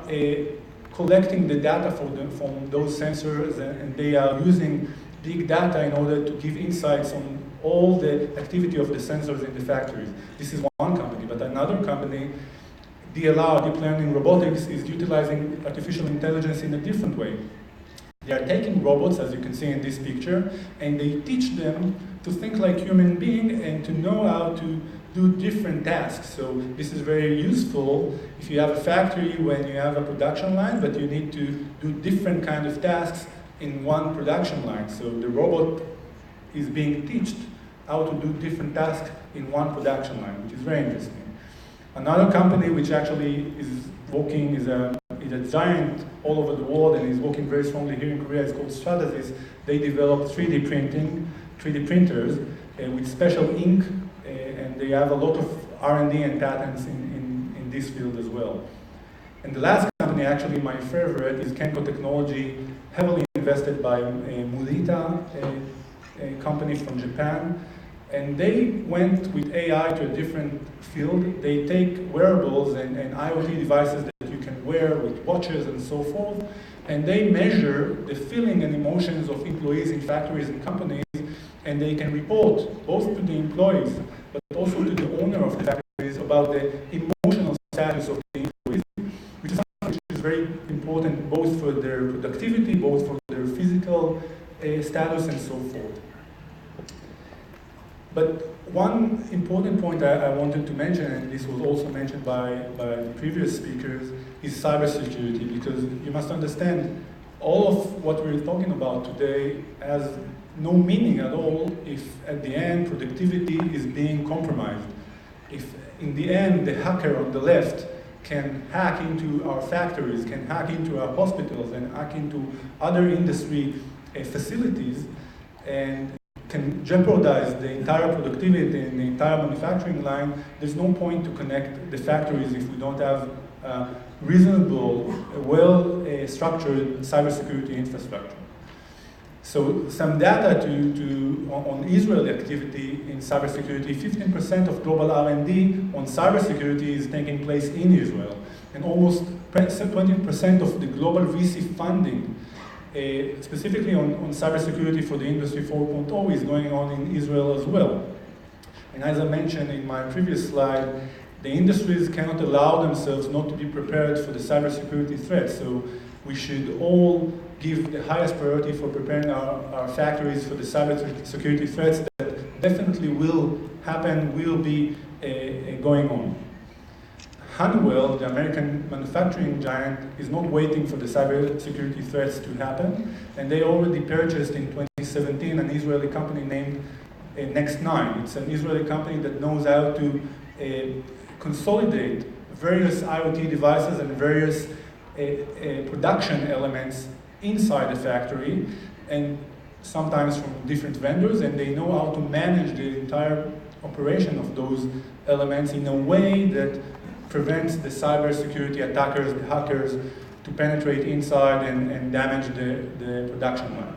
Speaker 4: collecting the data from those sensors, and they are using big data in order to give insights on all the activity of the sensors in the factories. This is one company, but another company, DLR, Deep Learning Robotics, is utilizing artificial intelligence in a different way. They are taking robots, as you can see in this picture, and they teach them to think like human beings and to know how to do different tasks. So this is very useful if you have a factory when you have a production line, but you need to do different kind of tasks in one production line. So the robot is being taught how to do different tasks in one production line, which is very interesting. Another company which actually is working is a giant all over the world and is working very strongly here in Korea. It's called Stratasys. They develop 3D printers with special ink, and they have a lot of R&D and patents in this field as well. And the last company, actually my favorite, is Kenko Technology, heavily invested by Murita, a company from Japan. And they went with AI to a different field. They take wearables and IoT devices that you can wear with watches and so forth, and they measure the feeling and emotions of employees in factories and companies, and they can report both to the employees, but also to the owner of the factories about the emotional status of the employees, which is something which is very important both for their productivity, both for their physical status and so forth. But one important point I wanted to mention, and this was also mentioned by the previous speakers, is cybersecurity, because you must understand all of what we're talking about today has no meaning at all if at the end productivity is being compromised. If in the end the hacker on the left can hack into our factories, can hack into our hospitals, and hack into other industry facilities, and can jeopardize the entire productivity and the entire manufacturing line, there's no point to connect the factories if we don't have reasonable, well-structured cybersecurity infrastructure. So some data on Israeli activity in cybersecurity, 15% of global R&D on cybersecurity is taking place in Israel, and almost 20% of the global VC funding specifically on cybersecurity for the Industry 4.0 is going on in Israel as well. And as I mentioned in my previous slide, the industries cannot allow themselves not to be prepared for the cybersecurity threat. So we should all give the highest priority for preparing our factories for the cybersecurity threats that definitely will happen, will be going on. Honeywell, the American manufacturing giant, is not waiting for the cybersecurity threats to happen, and they already purchased in 2017 an Israeli company named Next9. It's an Israeli company that knows how to consolidate various IoT devices and various production elements inside the factory, and sometimes from different vendors, and they know how to manage the entire operation of those elements in a way that prevents the cybersecurity attackers, the hackers, to penetrate inside and damage the production line.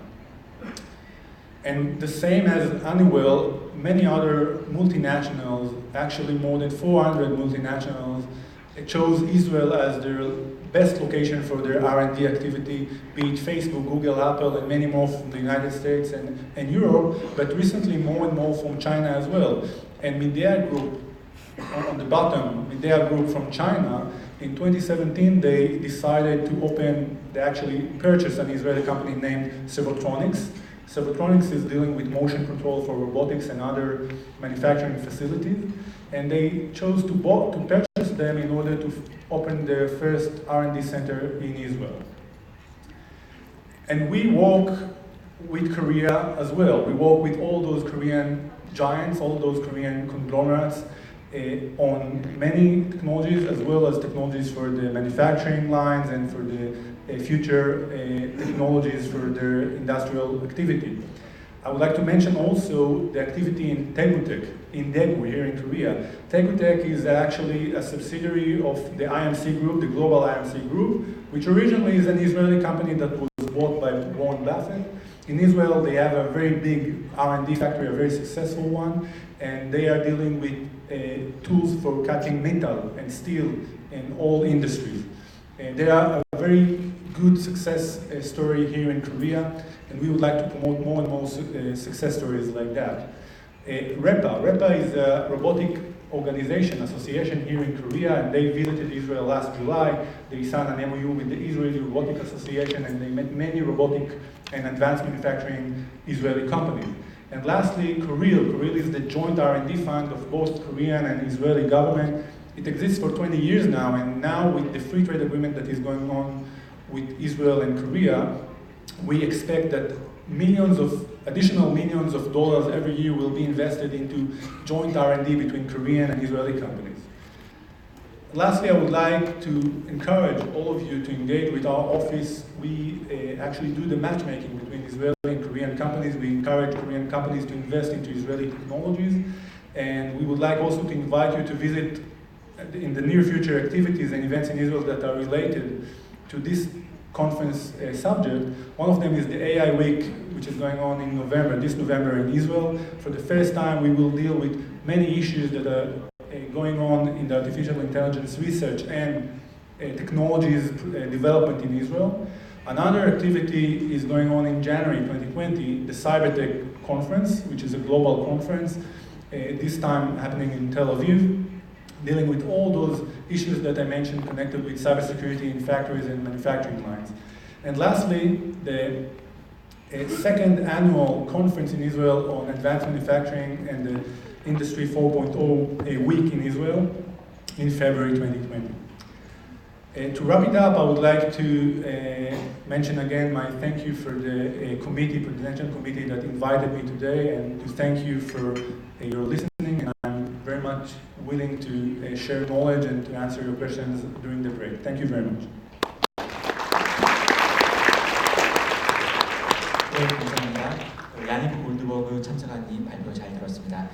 Speaker 4: And the same as Honeywell, many other multinationals, actually more than 400 multinationals, chose Israel as their best location for their R&D activity, be it Facebook, Google, Apple, and many more from the United States and Europe, but recently more and more from China as well. And Midea Group, on the bottom, Midea Group from China, in 2017 they decided to open, they actually purchased an Israeli company named Servotronics. Servotronics is dealing with motion control for robotics and other manufacturing facilities, and they chose to purchase them in order to open their first R&D center in Israel. And we work with Korea as well. We work with all those Korean giants, all those Korean conglomerates, on many technologies, as well as technologies for the manufacturing lines and for the future technologies for their industrial activity. I would like to mention also the activity in Tegutech, in Daegu here in Korea. Tegutech is actually a subsidiary of the IMC Group, the global IMC Group, which originally is an Israeli company that was bought by Warren Buffett. In Israel, they have a very big R&D factory, a very successful one, and they are dealing with tools for cutting metal and steel in all industries. They are a very good success story here in Korea, and we would like to promote more and more success stories like that. REPA is a robotic organization, association here in Korea, and they visited Israel last July. They signed an MOU with the Israeli Robotic Association, and they met many robotic and advanced manufacturing Israeli companies. And lastly, Korea. Korea is the joint R&D fund of both Korean and Israeli government. It exists for 20 years now, and now with the free trade agreement that is going on with Israel and Korea, we expect that additional millions of dollars every year will be invested into joint R&D between Korean and Israeli companies. Lastly, I would like to encourage all of you to engage with our office. We actually do the matchmaking between Israeli and Korean companies. We encourage Korean companies to invest into Israeli technologies, and we would like also to invite you to visit in the near future activities and events in Israel that are related to this conference subject. One of them is the AI Week, which is going on in this November in Israel. For the first time, we will deal with many issues that are going on in the artificial intelligence research and technologies development in Israel. Another activity is going on in January 2020, the Cybertech Conference, which is a global conference, this time happening in Tel Aviv, dealing with all those issues that I mentioned connected with cybersecurity in factories and manufacturing lines. And lastly, the second annual conference in Israel on advanced manufacturing and the Industry 4.0 week in Israel in February 2020. To wrap it up, I would like to mention again my thank you for the presidential committee that invited me today, and to thank you for your listening. And I'm very much willing to share knowledge and to answer your questions during the break. Thank you very much.
Speaker 2: 네, 감사합니다. 야니브 골드버그 참석한님 발표 잘 들었습니다.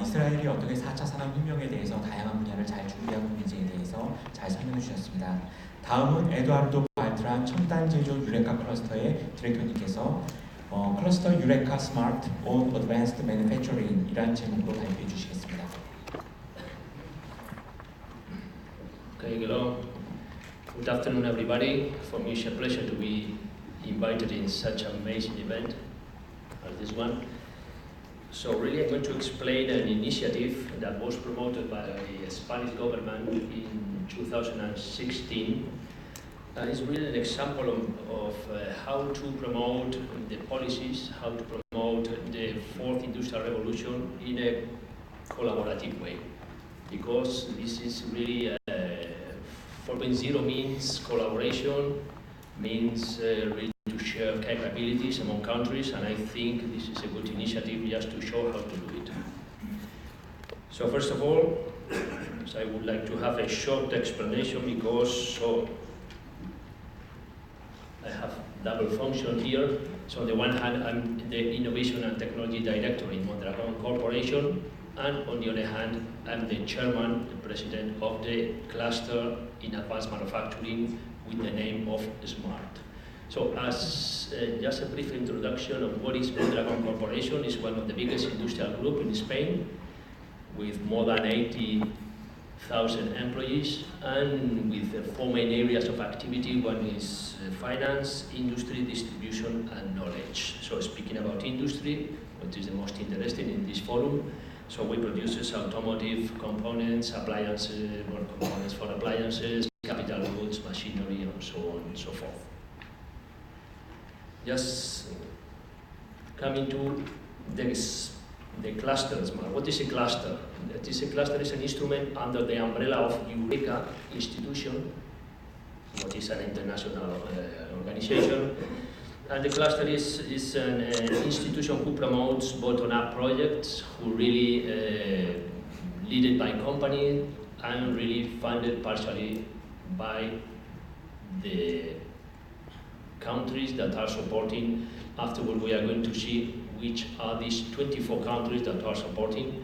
Speaker 2: 이스라엘이 어떻게 4차 산업혁명에 대해서 다양한 분야를 잘 준비하고 있는지에 대해서 잘 설명해 주셨습니다. 다음은 에두아르도 발트란 첨단 제조 유레카 클러스터의 디렉터님께서 클러스터 유레카 스마트 on advanced manufacturing 이라는 제목으로 발표해 주시겠습니다.
Speaker 5: Okay, hello. Good afternoon, everybody. For me, it's a pleasure to be invited in such an amazing event as this one. So really I'm going to explain an initiative that was promoted by the Spanish government in 2016. It's really an example of how to promote the policies, how to promote the fourth industrial revolution in a collaborative way. Because this is really 4.0 means collaboration, means really to share capabilities among countries, and I think this is a good initiative just to show how to do it. So first of all, I would like to have a short explanation because I have double function here. So on the one hand, I'm the Innovation and Technology Director in Mondragon Corporation, and on the other hand, I'm the Chairman and President of the cluster in advanced manufacturing with the name of SMART. So as just a brief introduction of what is Mondragon Corporation, is one of the biggest industrial groups in Spain with more than 80,000 employees and with 4 main areas of activity. One is finance, industry, distribution and knowledge. So speaking about industry, what is the most interesting in this forum, so we produce automotive components, appliances, more components for appliances, capital goods, machinery, and so on and so forth. Just coming to the clusters. What is a cluster? A cluster is an instrument under the umbrella of Eureka institution, what is an international organization. And the cluster is an institution who promotes bottom-up projects, who really leaded by company and really funded partially by the countries that are supporting. Afterward, we are going to see which are these 24 countries that are supporting,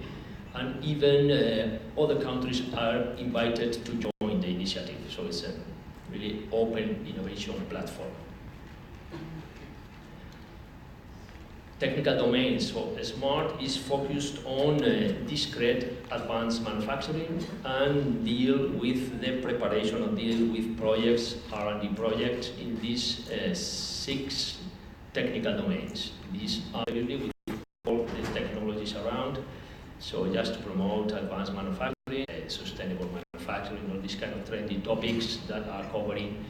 Speaker 5: and even other countries are invited to join the initiative. So it's a really open innovation platform. Technical domains. So SMART is focused on discrete advanced manufacturing and deal with the preparation and deal with projects, R&D projects in these 6 technical domains. These are really with all the technologies around. So just to promote advanced manufacturing, sustainable manufacturing, all these kind of trendy topics that are covering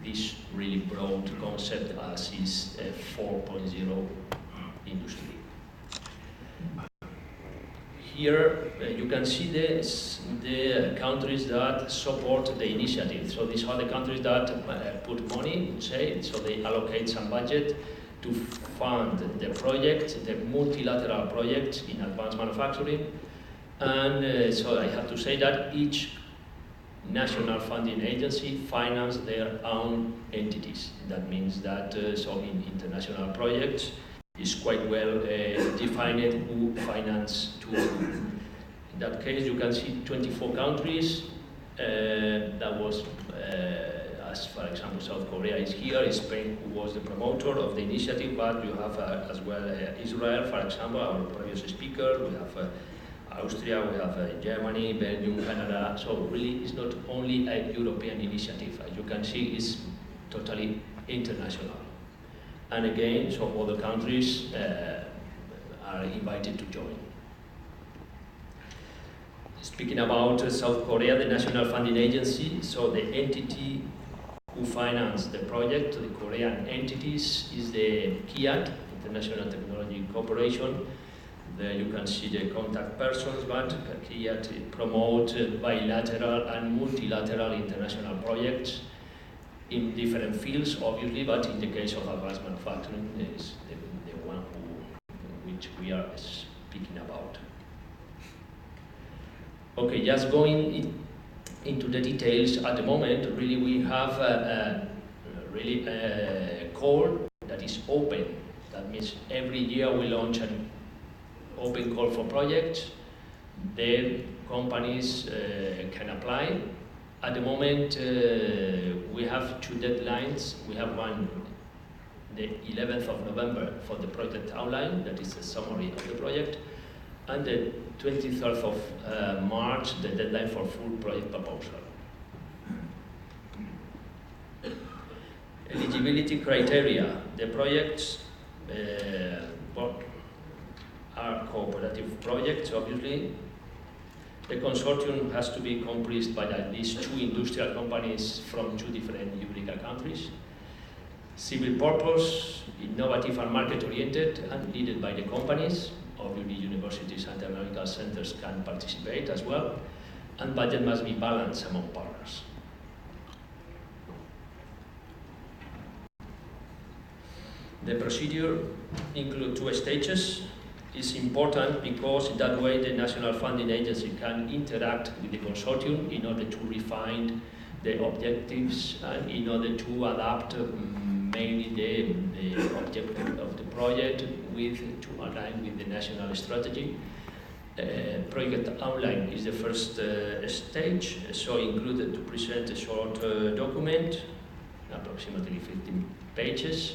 Speaker 5: this really broad concept as is 4.0 industry. Here you can see the countries that support the initiative. So these are the countries that put money, say, so they allocate some budget to fund the project, the multilateral projects in advanced manufacturing. And so I have to say that each national funding agency finance their own entities. That means that so in international projects, is quite well defined who finance to who. In that case, you can see 24 countries. That was, as for example, South Korea is here, Spain, who was the promoter of the initiative, but you have as well Israel, for example, our previous speaker, we have Austria, we have Germany, Belgium, Canada. So really, it's not only a European initiative. As you can see, it's totally international. And again, so other countries are invited to join. Speaking about South Korea, the National Funding Agency, so the entity who financed the project, the Korean entities, is the KIAT, International Technology Corporation. There you can see the contact persons, but KIAT promotes bilateral and multilateral international projects in different fields, obviously, but in the case of advanced manufacturing is the one which we are speaking about. Okay, just going into the details at the moment, really we have a call that is open. That means every year we launch an open call for projects. The companies can apply. At the moment, we have two deadlines. We have one, the 11th of November for the project outline, that is a summary of the project, and the 23rd of March, the deadline for full project proposal. Eligibility criteria. The projects are cooperative projects, obviously. The consortium has to be comprised by at least 2 industrial companies from 2 different Eureka countries. Civil purpose, innovative and market-oriented, and led by the companies. Obviously, universities and technological centers can participate as well. And budget must be balanced among partners. The procedure includes 2 stages. Is important because that way the National Funding Agency can interact with the consortium in order to refine the objectives and in order to adapt mainly the objective of the project to align with the national strategy. Project outline is the first stage, so included to present a short document, approximately 15 pages.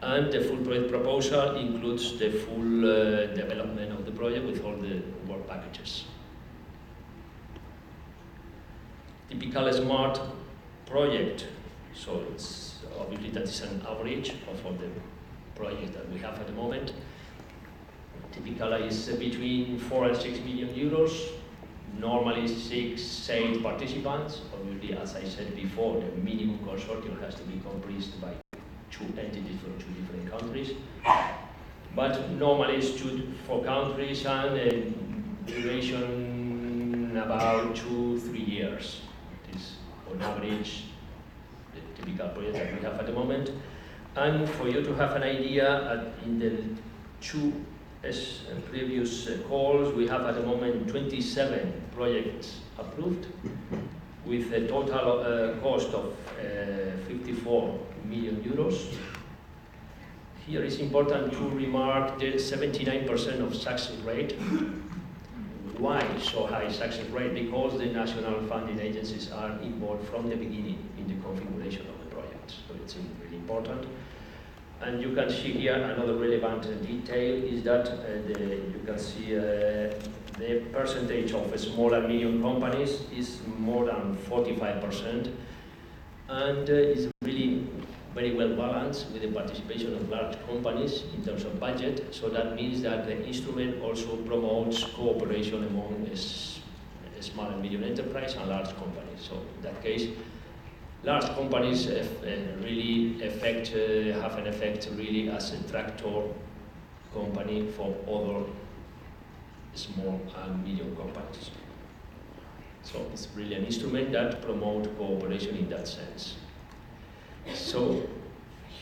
Speaker 5: And the full project proposal includes the full development of the project with all the work packages. Typical smart project, so it's obviously that is an average of all the projects that we have at the moment. Typical is between 4 and 6 million euros. Normally 6-8 participants. Obviously, as I said before, the minimum consortium has to be comprised by 2 entities from 2 different countries, but normally it's 2-4 countries and a duration about 2-3 years. It is on average the typical project that we have at the moment. And for you to have an idea, in the 2 previous calls, we have at the moment 27 projects approved with a total cost of 54 million euros. Here it's important to remark the 79% of success rate. Why so high success rate? Because the national funding agencies are involved from the beginning in the configuration of the project. So it's really important. And you can see here another relevant detail is that you can see the percentage of small and medium companies is more than 45%, and is really very well balanced with the participation of large companies in terms of budget. So that means that the instrument also promotes cooperation among small and medium enterprise and large companies. So in that case, large companies really have an effect really as a tractor company for other small and medium companies. So it's really an instrument that promotes cooperation in that sense. So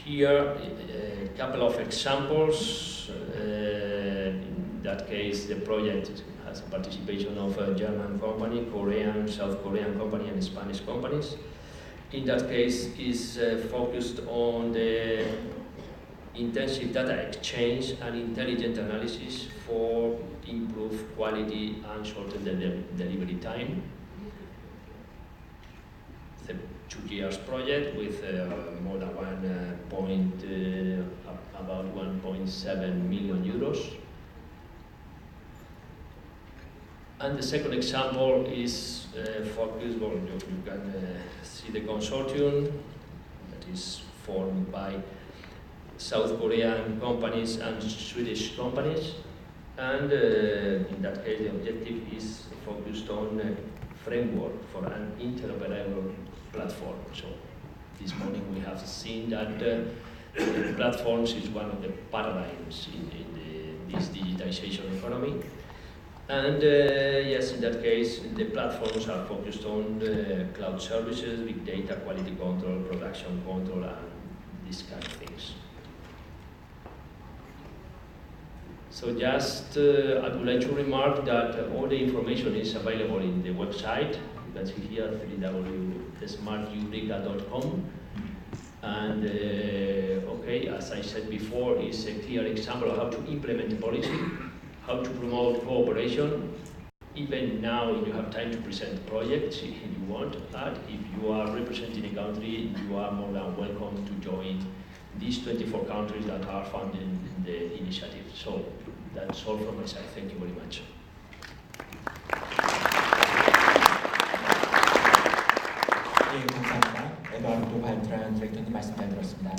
Speaker 5: here, a couple of examples. In that case, the project has a participation of a German company, Korean, South Korean company, and Spanish companies. In that case, is focused on the intensive data exchange and intelligent analysis for improved quality and shorten the delivery time. It's a 2 years project with more than about 1.7 million euros. And the second example is focused, well, you can see the consortium that is formed by South Korean companies and Swedish companies. And in that case, the objective is focused on a framework for an interoperable platform. So this morning we have seen that platforms is one of the paradigms in this digitization economy. And yes, in that case, the platforms are focused on cloud services, big data, quality control, production control, and these kind of things. So just, I would like to remark that all the information is available in the website. You can see here, www.smarteureka.com. And okay, as I said before, it's a clear example of how to implement the policy, how to promote cooperation. Even now, you have time to present projects if you want, but if you are representing a country, you are more than welcome to join these 24 countries that are funding the initiative. So that's all from my side. Thank you very much.
Speaker 2: 예, 감사합니다. 에드와르도 발트란 디렉터님 말씀 잘 들었습니다.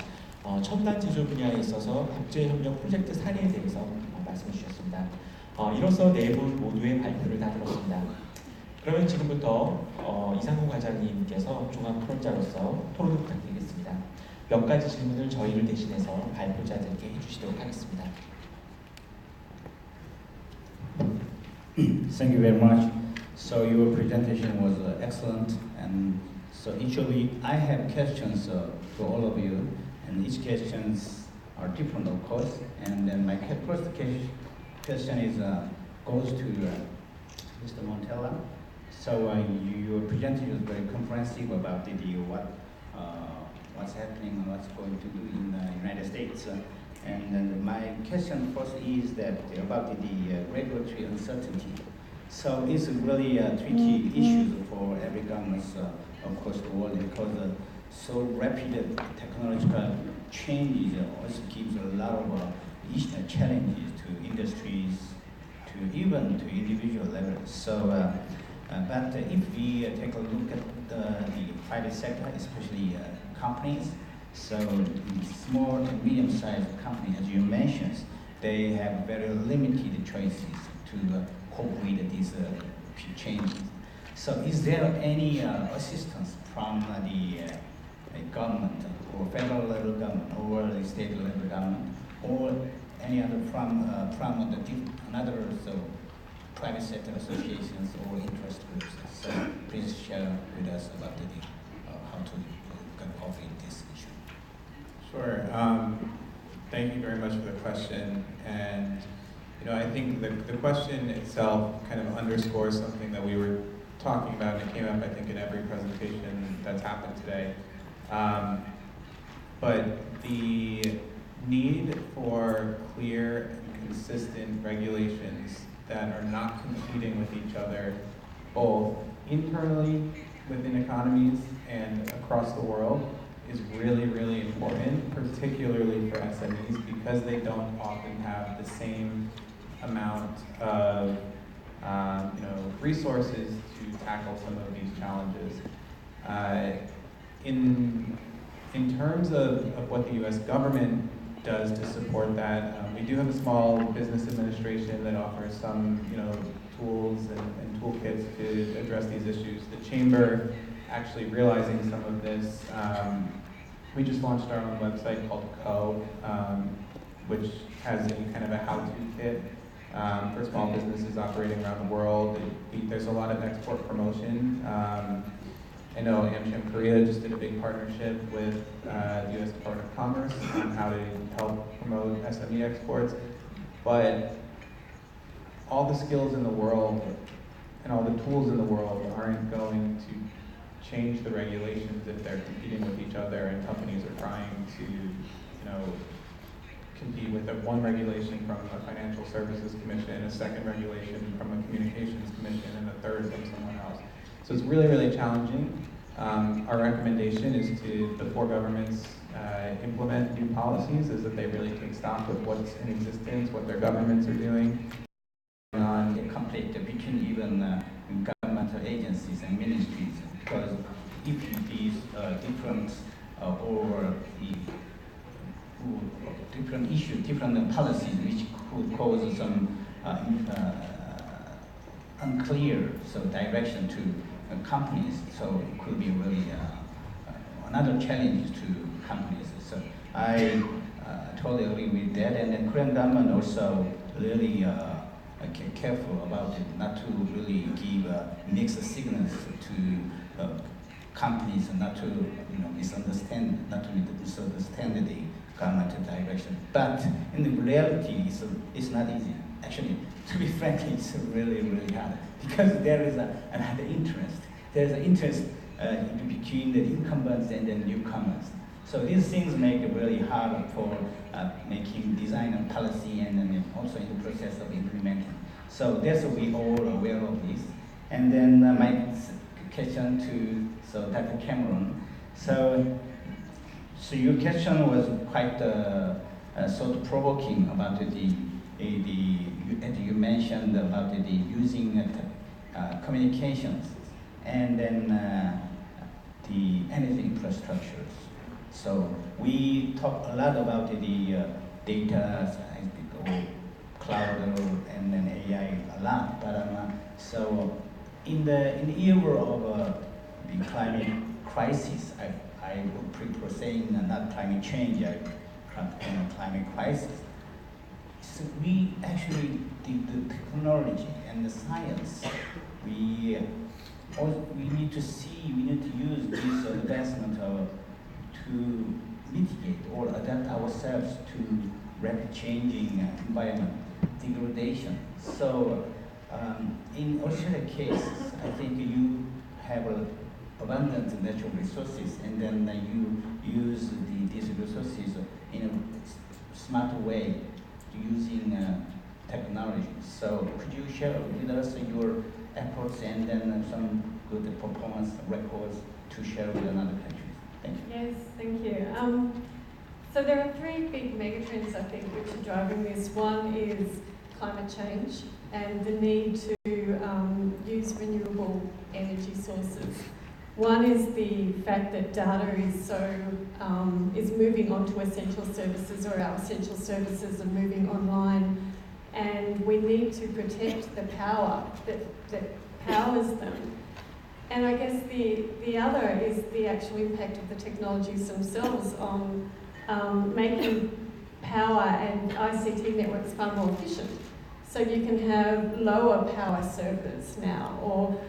Speaker 2: 첨단 지수 분야에 있어서 국제협력 프로젝트 사례에 대해서 말씀해 주셨습니다. 이로써 네 분 모두의 발표를 다 들었습니다. 그러면 지금부터 이상훈 과장님께서 종합 토론자로서 토론을 부탁드리겠습니다. 몇 가지 질문을 저희를 대신해서 발표자들께 해주시도록 하겠습니다.
Speaker 6: Thank you very much. So your presentation was excellent, and so actually I have questions to all of you, and each questions are different, of course. And then my first question is goes to Mr. Montella. So your presentation was very comprehensive about what's happening and what's going to do in the United States. And then my question first is that about the regulatory uncertainty. So it's really a tricky issue for every government across the world, because so rapid technological changes also gives a lot of challenges to industries, to even to individual levels. So, but if we take a look at the private sector, especially companies, so small and medium-sized companies, as you mentioned, they have very limited choices to cope with these changes. So is there any assistance from the government, or federal level government, or the state level government, or any other from another private sector associations or interest groups? So please share with us about how to cope with this issue.
Speaker 1: Sure. Thank you very much for the question. And I think the question itself kind of underscores something that we were talking about, and it came up, I think, in every presentation that's happened today. But the need for clear and consistent regulations that are not competing with each other, both internally within economies and across the world, is really, really important, particularly for SMEs, because they don't often have the same amount of resources to tackle some of these challenges. In terms of what the U.S. government does to support that, we do have a small business administration that offers some tools and toolkits to address these issues. The Chamber, actually realizing some of this, we just launched our own website called Co, which has a kind of a how-to kit
Speaker 7: for small businesses operating around the world. There's a lot of export promotion. I know AmCham Korea just did a big partnership with the U.S. Department of Commerce on how to help promote SME exports. But all the skills in the world and all the tools in the world aren't going to change the regulations if they're competing with each other and companies are trying to, compete with one regulation from a Financial Services Commission, a second regulation from a Communications Commission, and a third from someone else. So it's really, really challenging. Our recommendation is to, before governments implement new policies, is that they really take stock of what's in existence, what their governments are doing.
Speaker 6: On the conflict between even governmental agencies and ministries, because if these different or different issues, different policies, which could cause some unclear direction to companies, so it could be really another challenge to companies. So I totally agree with that, and the Korean government also really careful about it, not to really give mixed signals to companies, and not to misunderstand the governmental direction. But in the reality, it's not easy. Actually, to be frank, it's really, really hard, because there is another interest. There's an interest between the incumbents and the newcomers. So these things make it really hard for making design and policy, and then also in the process of implementing. So that's we all aware of this. And then my question to Dr. Cameron. So your question was quite sort of provoking about as you mentioned about the using communications, and then the energy infrastructures. So we talk a lot about the data, cloud, and then AI a lot. But so in the era of the climate crisis, I would prefer saying not climate change, climate crisis. So we actually the technology and the science. We need to see. We need to use this advancement to mitigate or adapt ourselves to rapid changing environment degradation. So in Australia case, I think you have abundant natural resources, and then you use these resources in a smart way using technology. So could you share with us your efforts and then some good performance records to share with another country? Thank you.
Speaker 3: Yes, thank you. So there are three big megatrends, I think, which are driving this. One is climate change and the need to use renewable energy sources. One is the fact that data is moving on to essential services, or our essential services are moving online, and we need to protect the power that powers them. And I guess the other is the actual impact of the technologies themselves on making power and ICT networks far more efficient. So you can have lower power servers now, or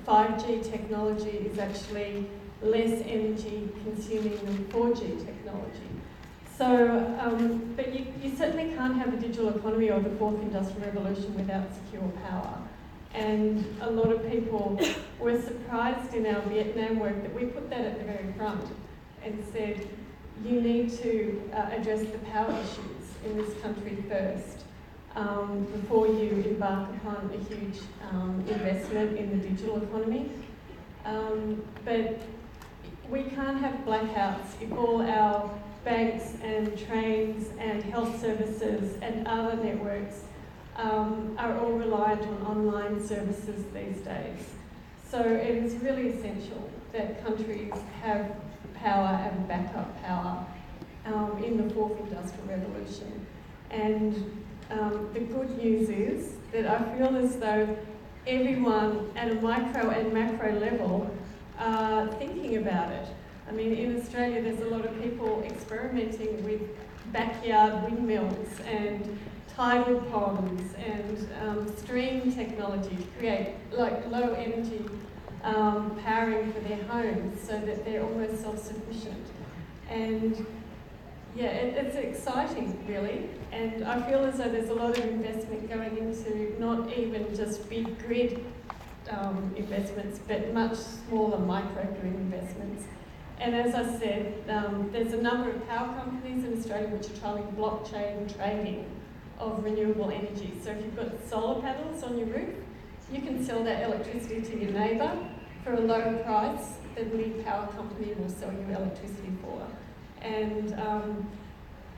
Speaker 3: 5G technology is actually less energy consuming than 4G technology. So, but you certainly can't have a digital economy or the fourth industrial revolution without secure power. And a lot of people were surprised in our Vietnam work that we put that at the very front and said, you need to address the power issues in this country first before you embark upon a huge investment in the digital economy. But we can't have blackouts if all our banks and trains and health services and other networks are all reliant on online services these days. So it is really essential that countries have power and backup power in the fourth industrial revolution. And the good news is that I feel as though everyone at a micro and macro level are thinking about it. I mean, in Australia there's a lot of people experimenting with backyard windmills and tidal ponds and stream technology to create like low energy powering for their homes so that they're almost self-sufficient. And yeah, it's exciting really, and I feel as though there's a lot of investment going into not even just big grid investments, but much smaller microgrid investments. And as I said, there's a number of power companies in Australia which are trialling blockchain trading of renewable energy. So if you've got solar panels on your roof, you can sell that electricity to your neighbour for a lower price than the power company will sell you electricity for. And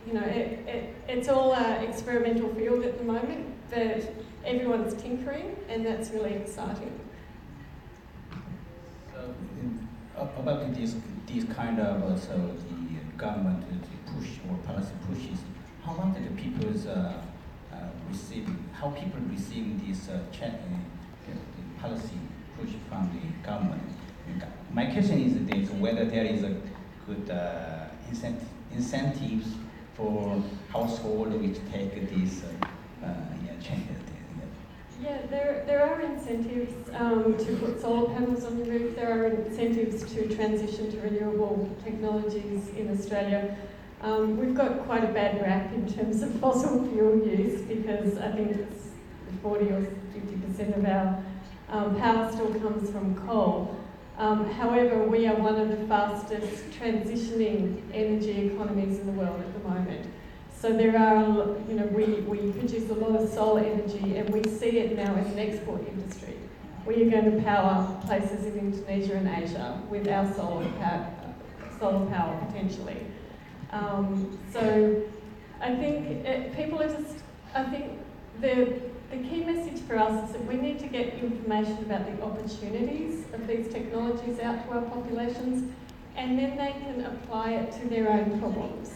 Speaker 3: you know, it's all an experimental field at the moment, but everyone's tinkering, and that's really exciting.
Speaker 6: So, about this kind of the government push or policy pushes, how much the people's how people receiving this policy push from the government? My question is whether there is a good incentives for household which take these changes.
Speaker 3: Yeah, there are incentives to put solar panels on your roof. There are incentives to transition to renewable technologies in Australia. We've got quite a bad rap in terms of fossil fuel use because I think it's 40 or 50% of our power still comes from coal. However, we are one of the fastest transitioning energy economies in the world at the moment. So there are, you know, we produce a lot of solar energy, and we see it now as an export industry. We are going to power places in Indonesia and Asia with our solar power potentially. So I think people are just, I think the key message for us is that we need to get information about the opportunities of these technologies out to our populations, and then they can apply it to their own problems.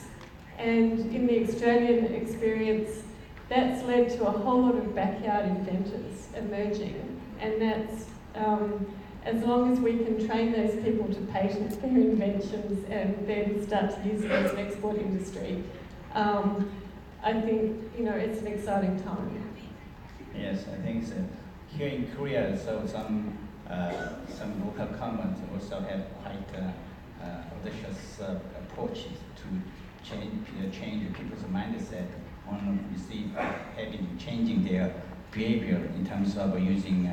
Speaker 3: And in the Australian experience, that's led to a whole lot of backyard inventors emerging, and that's as long as we can train those people to patent their inventions and then start to use it as an export industry, I think, you know, it's an exciting time.
Speaker 6: Yes, I think so. Here in Korea, so some local governments also have quite audacious approaches to change people's mindset on changing their behavior in terms of using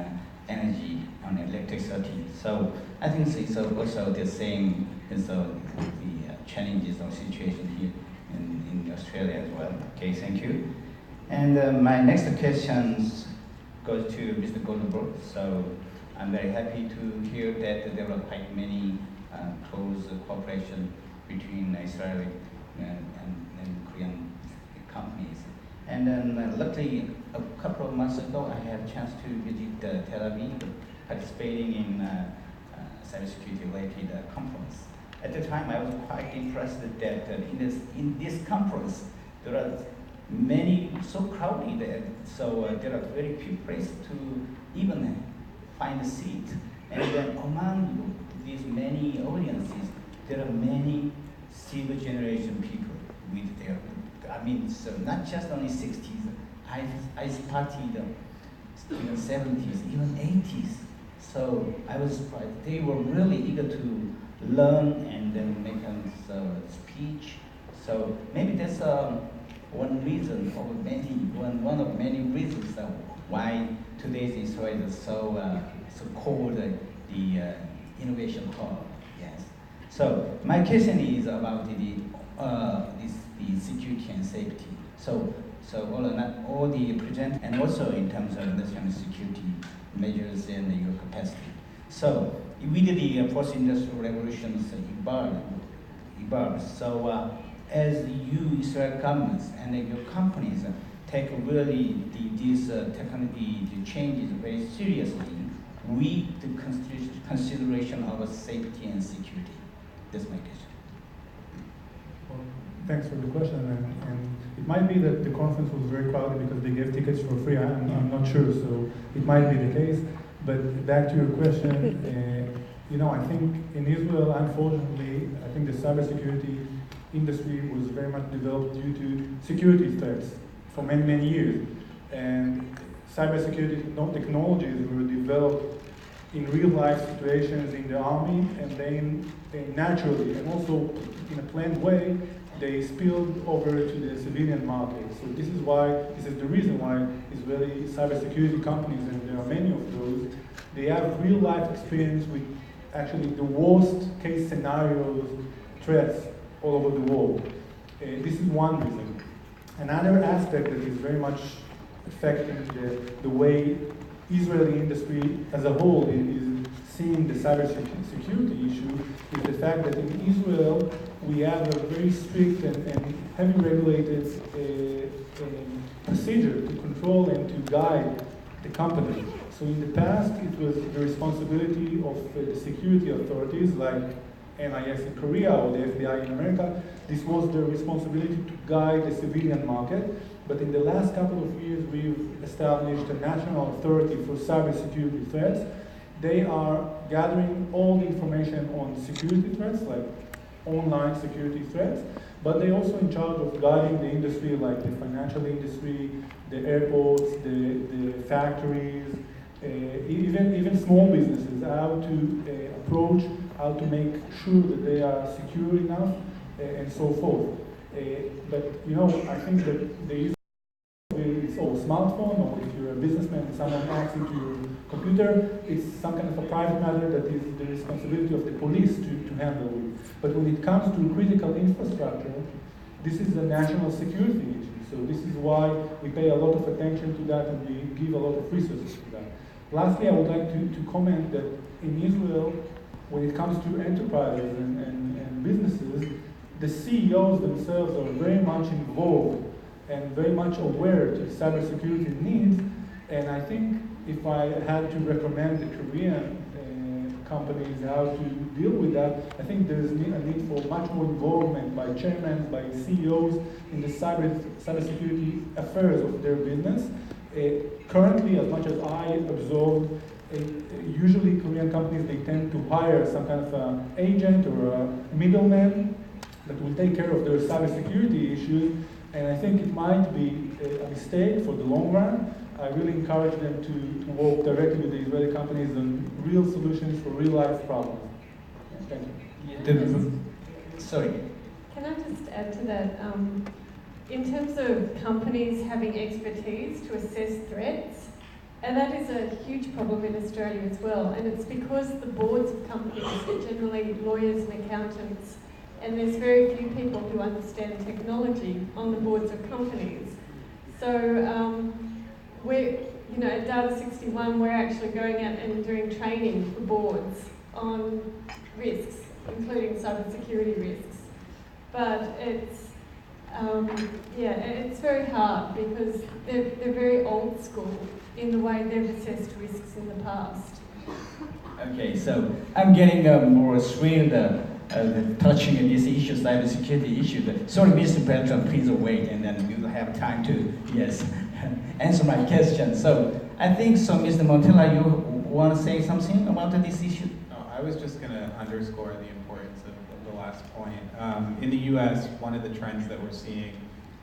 Speaker 6: energy on electricity. So I think it's also the same as the challenges or situation here in Australia as well. Okay, thank you. And my next question goes to Mr. Goldberg. So I'm very happy to hear that there are quite many close cooperation between Israeli and Korean companies. And then luckily, a couple of months ago, I had a chance to visit Tel Aviv, participating in cybersecurity-related conference. At the time, I was quite impressed that in this conference, there are many, so crowded, so there are very few places to even find a seat. And then among these many audiences, there are many silver generation people with their, I mean, so not just only 60s, I started in the 70s, even 80s. So I was surprised. They were really eager to learn and then make a speech. So maybe that's one reason, or maybe one of many reasons why today's Israel is so called the innovation hub. Yes. So my question is about the security and safety. So all the present, and also in terms of national security measures and your capacity. So with the fourth industrial revolutions evolved. So as you Israel governments and your companies take really these technology changes very seriously, with the consideration of safety and security. That's my question.
Speaker 4: Well, thanks for the question, and it might be that the conference was very crowded because they gave tickets for free. I'm not sure, so it might be the case. But back to your question, you know, I think in Israel, unfortunately, I think the cybersecurity industry was very much developed due to security threats for many, many years. And cybersecurity technologies were developed in real-life situations in the army, and then naturally, and also in a planned way, they spilled over to the civilian market. So this is the reason why Israeli cybersecurity companies, and there are many of those, they have real-life experience with actually the worst case scenarios, threats all over the world. This is one reason. Another aspect that is very much affecting the way Israeli industry as a whole is seeing the cybersecurity issue is the fact that in Israel we have a very strict and heavily regulated procedure to control and to guide the company. So in the past it was the responsibility of the security authorities like NIS in Korea or the FBI in America. This was their responsibility to guide the civilian market. But in the last couple of years, we've established a national authority for cybersecurity threats. They are gathering all the information on security threats, like online security threats, but they're also in charge of guiding the industry, like the financial industry, the airports, the factories, even small businesses, how to approach, how to make sure that they are secure enough, and so forth. But I think that there is or smartphone, or if you're a businessman and someone hacks into your computer, it's some kind of a private matter that is the responsibility of the police to handle it. But when it comes to critical infrastructure, this is a national security issue. So this is why we pay a lot of attention to that and we give a lot of resources to that. Lastly, I would like to comment that in Israel, when it comes to enterprises and businesses, the CEOs themselves are very much involved and very much aware to cybersecurity needs. And I think if I had to recommend the Korean companies how to deal with that, I think there's a need for much more involvement by chairmen, by CEOs in the cybersecurity affairs of their business. Currently, as much as I observed, usually Korean companies, they tend to hire some kind of an agent or a middleman that will take care of their cybersecurity issues. And I think it might be a mistake for the long run. I really encourage them to work directly with the Israeli companies on real solutions for real life problems. Thank you.
Speaker 6: Sorry.
Speaker 3: Can I just add to that? In terms of companies having expertise to assess threats, and that is a huge problem in Australia as well. And it's because the boards of companies are generally lawyers and accountants. And there's very few people who understand technology on the boards of companies. So we're, at Data 61, we're actually going out and doing training for boards on risks, including cybersecurity risks. But it's very hard because they're very old school in the way they've assessed risks in the past.
Speaker 6: Okay, so I'm getting more thrilled touching this issue, cybersecurity issue. Sorry, Mr. Bertrand, please wait, and then we will have time to, answer my question. So I think so, Mr. Montella, you want to say something about this issue?
Speaker 7: No, I was just going to underscore the importance of the last point. In the U.S., one of the trends that we're seeing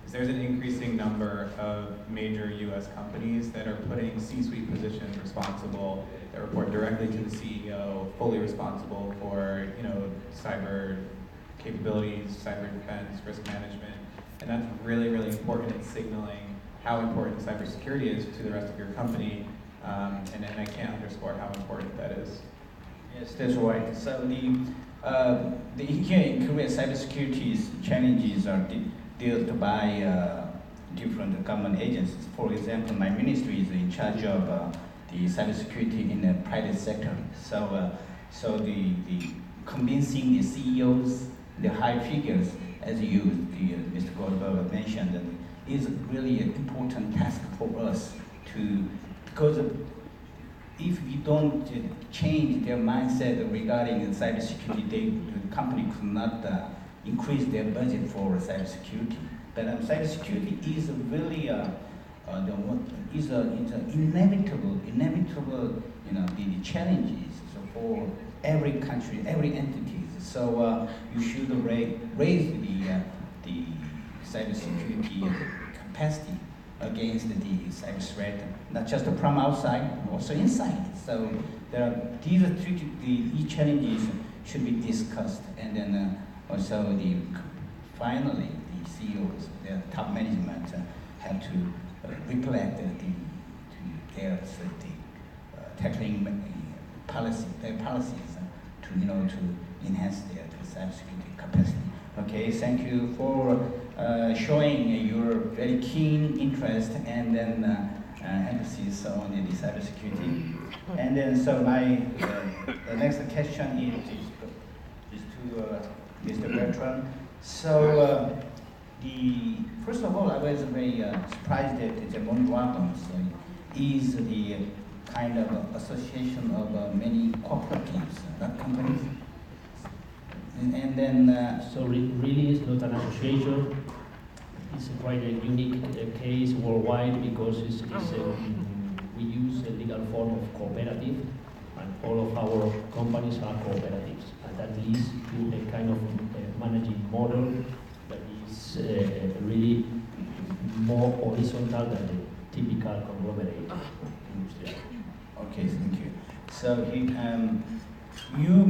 Speaker 7: is there's an increasing number of major U.S. companies that are putting C-suite positions responsible, that report directly to the CEO, fully responsible for cyber capabilities, cyber defense, risk management, and that's really, really important in signaling how important cybersecurity is to the rest of your company, and I can't underscore how important that is.
Speaker 6: Yes, that's right. So here in Korea, cybersecurity challenges are dealt by different government agencies. For example, my ministry is in charge of the cybersecurity in the private sector. So the convincing the CEOs, the high figures, as Mr. Goldberg mentioned, is really an important task for us because if we don't change their mindset regarding cybersecurity, the company could not increase their budget for cybersecurity. But cybersecurity is really it's inevitable, the challenges for every country, every entity. So you should raise the cybersecurity capacity against the cyber threat, not just from outside, also inside. So these three challenges should be discussed, and then also finally the CEOs, the top management have to reflect their tackling their policies to enhance their cybersecurity capacity. Okay, thank you for showing your very keen interest and then emphasis on the cybersecurity. And then so the next question is to Mr. Bertrand. So first of all, I was very surprised that the Mondragon is the kind of association of many cooperatives, not companies. And then
Speaker 5: so really it's not an association. It's quite a unique case worldwide because we use a legal form of cooperative, and all of our companies are cooperatives, and that leads to a kind of managing model that is really more horizontal than the typical conglomerate industry.
Speaker 6: Okay, thank you. So you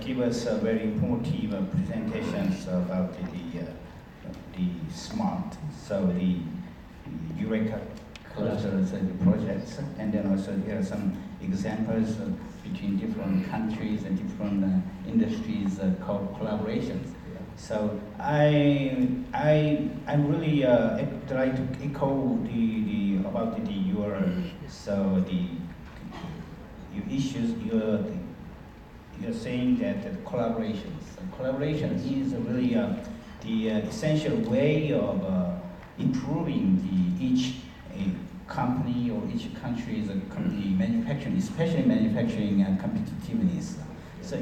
Speaker 6: give us a very informative presentations about the SMART, so the Eureka clusters and the projects, and then also there are some examples between different countries and different industries collaborations. So I really try to echo about your issues. You're saying that collaboration is really the essential way of improving each company or each country's manufacturing, especially manufacturing and competitiveness. So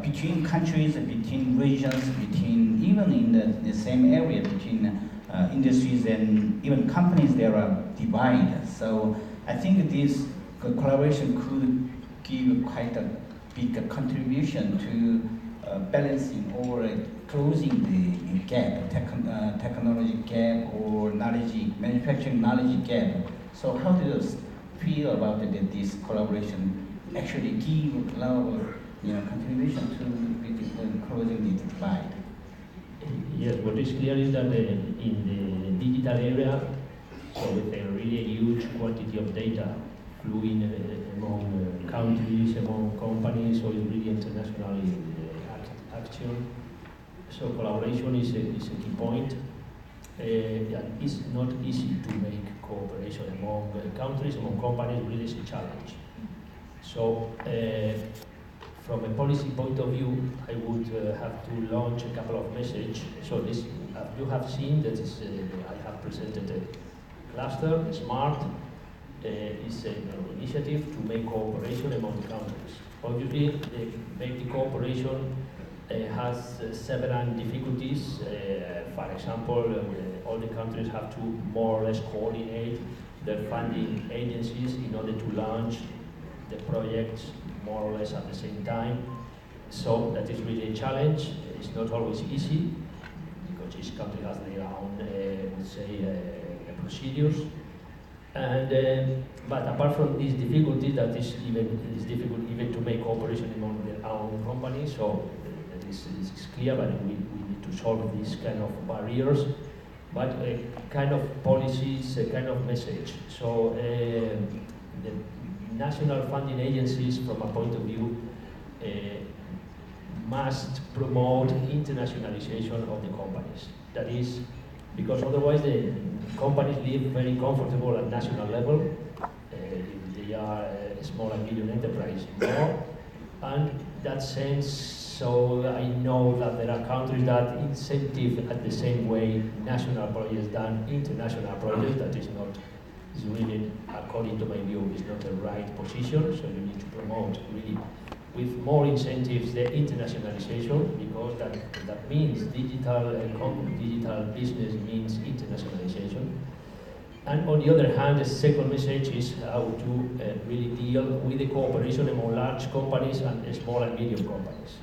Speaker 6: between countries, between regions, even in the same area, between industries and even companies, there are divides. So I think this collaboration could give quite a big contribution to balancing or closing the gap, technology gap or manufacturing knowledge gap. So how do you feel about this collaboration actually give a lot of contribution to closing the divide?
Speaker 5: Yes, what is clear is that in the digital area, so with a really huge quantity of data flowing among countries, among companies, so it's really international action. So collaboration is a key point. It's not easy to make cooperation among countries, among companies, really is a challenge. So from a policy point of view, I would have to launch a couple of messages. So this, you have seen that I have presented a cluster, SMART, is an initiative to make cooperation among countries. Obviously, the cooperation has several difficulties. For example, all the countries have to more or less coordinate their funding agencies in order to launch the projects more or less at the same time. So that is really a challenge. It's not always easy because each country has their own, procedures. And but apart from these difficulties, that is difficult even to make cooperation among their own companies. So that is clear, but we need to solve these kind of barriers. But a kind of policies, a kind of message. So the national funding agencies, from a point of view, must promote internationalization of the companies. That is, because otherwise the companies live very comfortable at national level. If they are a small and medium enterprise, more. And that sense, so I know that there are countries that incentive at the same way national projects than international projects. That is not, is really, according to my view, is not the right position. So you need to promote really with more incentives the internationalization, because that means digital business means internationalization. And on the other hand, the second message is how to really deal with the cooperation among large companies and small and medium companies.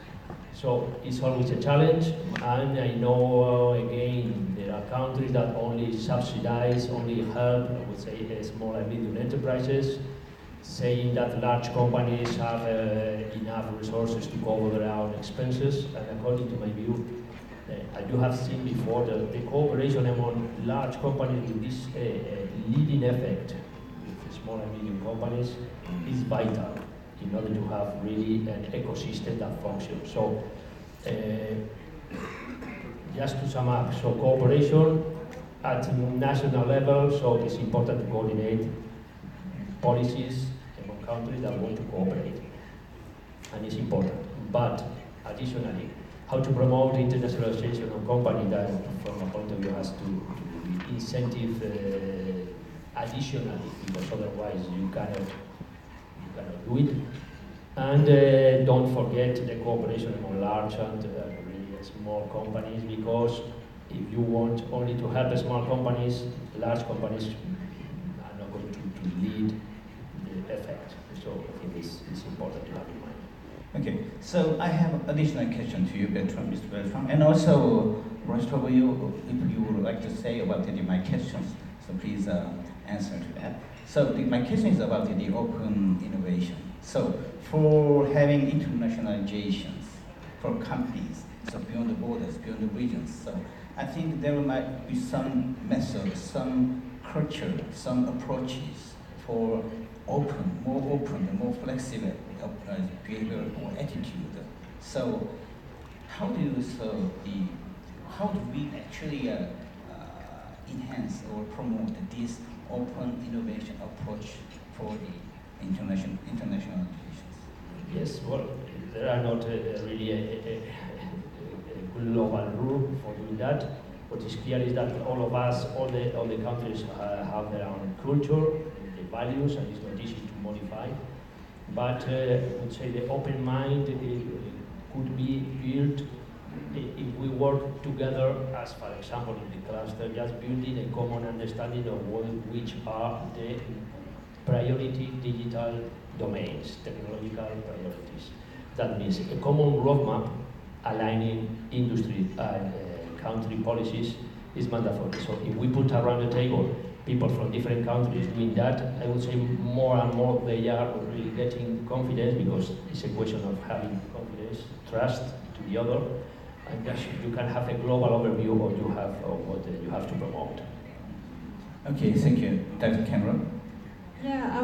Speaker 5: So it's always a challenge, and I know again there are countries that only subsidize, only help, I would say, small and medium enterprises, saying that large companies have enough resources to cover their own expenses. And according to my view, I do have seen before that the cooperation among large companies with this leading effect with small and medium companies is vital in order to have really an ecosystem that functions. So, just to sum up, so cooperation at national level, so it's important to coordinate policies among countries that want to cooperate, and it's important. But additionally, how to promote internationalization of company that, from a point of view, has to incentive additionally, because otherwise you cannot do it. And don't forget the cooperation among large and really small companies, because if you want only to help small companies, large companies are not going to lead the effect. So I think it's important to have in mind.
Speaker 6: Okay, so I have an additional question to you, Bertrand, Mr. Bertrand, and also rest of you, if you would like to say about my questions, so please answer to that. So my question is about the open innovation. So for having internationalizations for companies, so beyond the borders, beyond the regions, so I think there might be some methods, some culture, some approaches for more open, and more flexible behavior or attitude. So how do we actually enhance or promote this open innovation approach for the international applications?
Speaker 5: Yes, well, there are not really a global rule for doing that. What is clear is that all of us, all the countries have their own culture, the values, and it's not easy to modify. But I would say the open mind could be built if we work together, as for example in the cluster, just building a common understanding of which are the priority digital domains, technological priorities. That means a common roadmap aligning industry and country policies is mandatory. So if we put around the table people from different countries doing that, I would say more and more they are really getting confidence, because it's a question of having confidence, trust to the other, and just you can have a global overview of what you have to promote.
Speaker 6: Okay, thank you. Dr. Cameron?
Speaker 3: Yeah,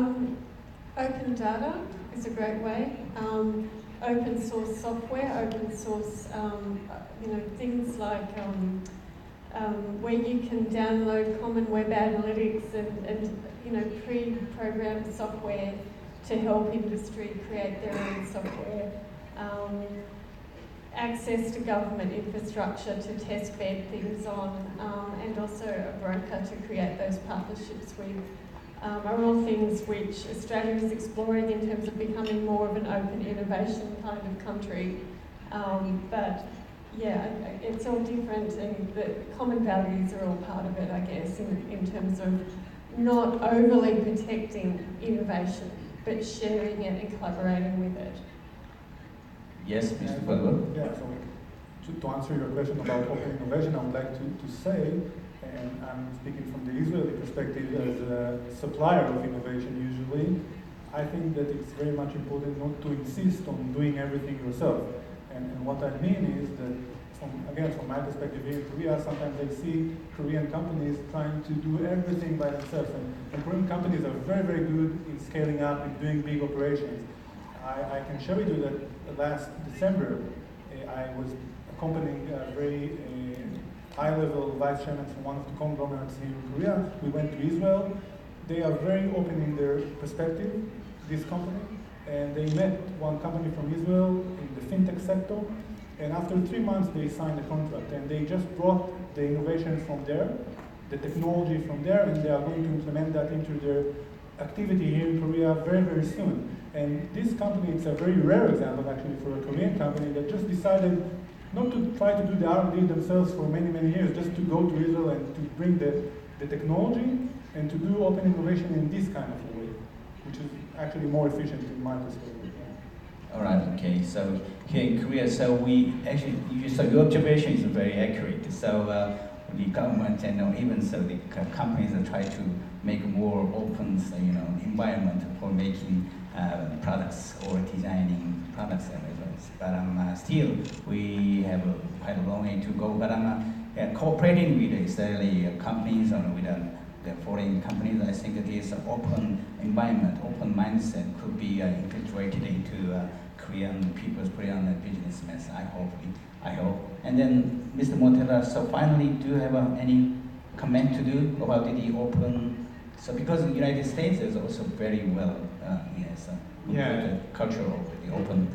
Speaker 3: open data is a great way. Open source software, open source, things like where you can download common web analytics and pre-programmed software to help industry create their own software. Access to government infrastructure to test bed things on, and also a broker to create those partnerships with, are all things which Australia is exploring in terms of becoming more of an open innovation kind of country. But yeah, it's all different, and the common values are all part of it, I guess, in terms of not overly protecting innovation, but sharing it and collaborating with it.
Speaker 6: Yes, Mr. Butler?
Speaker 4: Yeah, so to answer your question about open innovation, I would like to say, and I'm speaking from the Israeli perspective as a supplier of innovation usually, I think that it's very much important not to insist on doing everything yourself. And what I mean is that, from my perspective here in Korea, sometimes I see Korean companies trying to do everything by themselves. And Korean companies are very, very good in scaling up and doing big operations. I can share with you that last December, I was accompanying a very high-level vice chairman from one of the conglomerates here in Korea. We went to Israel. They are very open in their perspective, this company, and they met one company from Israel in the fintech sector, and after 3 months they signed a contract, and they just brought the innovation from there, the technology from there, and they are going to implement that into their activity here in Korea very, very soon. And this company, it's a very rare example actually for a Korean company that just decided not to try to do the R&D themselves for many, many years, just to go to Israel and to bring the technology and to do open innovation in this kind of a way, which is actually more efficient in my perspective.
Speaker 6: All right, okay. So here in Korea, so we actually, so your observation is very accurate. So the government and even so the companies are trying to make more open, environment for making products or designing products and results. But still, we have quite a long way to go. But cooperating with Israeli companies or with the foreign companies, I think this open environment, open mindset could be infiltrated into Korean people's Korean businessmen. I hope. And then, Mr. Montella, so finally, do you have any comment to do about the open? So because the United States is also very well, the culture of the open,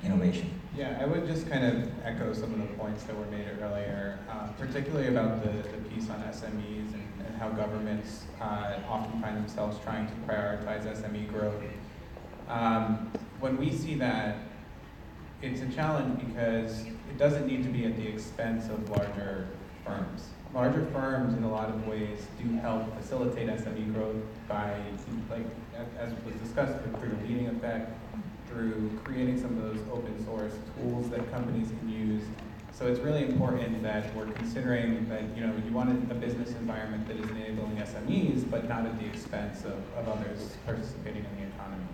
Speaker 6: innovation.
Speaker 7: Yeah, I would just kind of echo some of the points that were made earlier, particularly about the piece on SMEs and how governments often find themselves trying to prioritize SME growth. When we see that, it's a challenge because it doesn't need to be at the expense of larger firms. Larger firms, in a lot of ways, do help facilitate SME growth by, as was discussed, through the leading effect, through creating some of those open source tools that companies can use. So it's really important that we're considering that you want a business environment that is enabling SMEs, but not at the expense of others participating in the economy.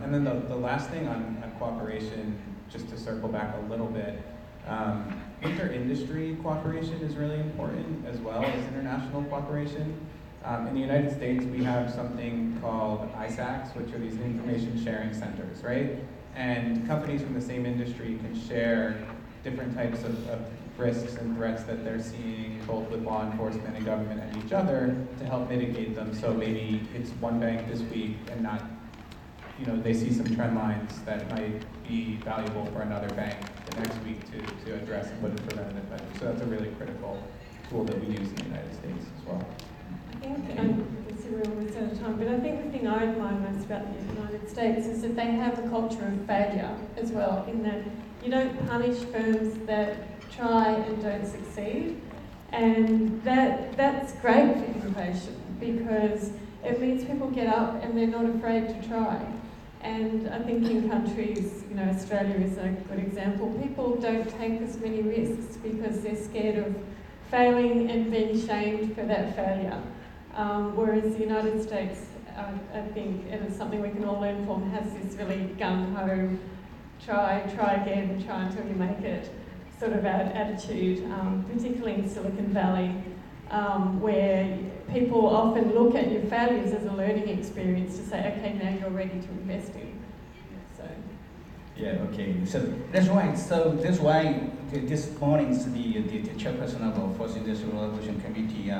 Speaker 7: And then the last thing on cooperation, just to circle back a little bit, inter-industry cooperation is really important as well as international cooperation. In the United States, we have something called ISACs, which are these information sharing centers, right? And companies from the same industry can share different types of risks and threats that they're seeing, both with law enforcement and government and each other, to help mitigate them. So maybe it's one bank this week and not, they see some trend lines that might be valuable for another bank the next week to address and put in preventative measures. So that's a really critical tool that we use in the United States as well.
Speaker 3: I think, we're almost out of time, but I think the thing I admire most about the United States is that they have a culture of failure as well, in that you don't punish firms that try and don't succeed, and that's great for innovation because it means people get up and they're not afraid to try. And I think in countries, Australia is a good example, people don't take as many risks because they're scared of failing and being shamed for that failure. Whereas the United States, I think, and it's something we can all learn from, has this really gung-ho, try again, try until you make it sort of attitude, particularly in Silicon Valley, where people often look at your failures as a learning experience to say, okay, now you're ready to invest in. So.
Speaker 6: Yeah, okay. So that's right. So that's why this morning the chairperson of the Fourth Industrial Revolution Committee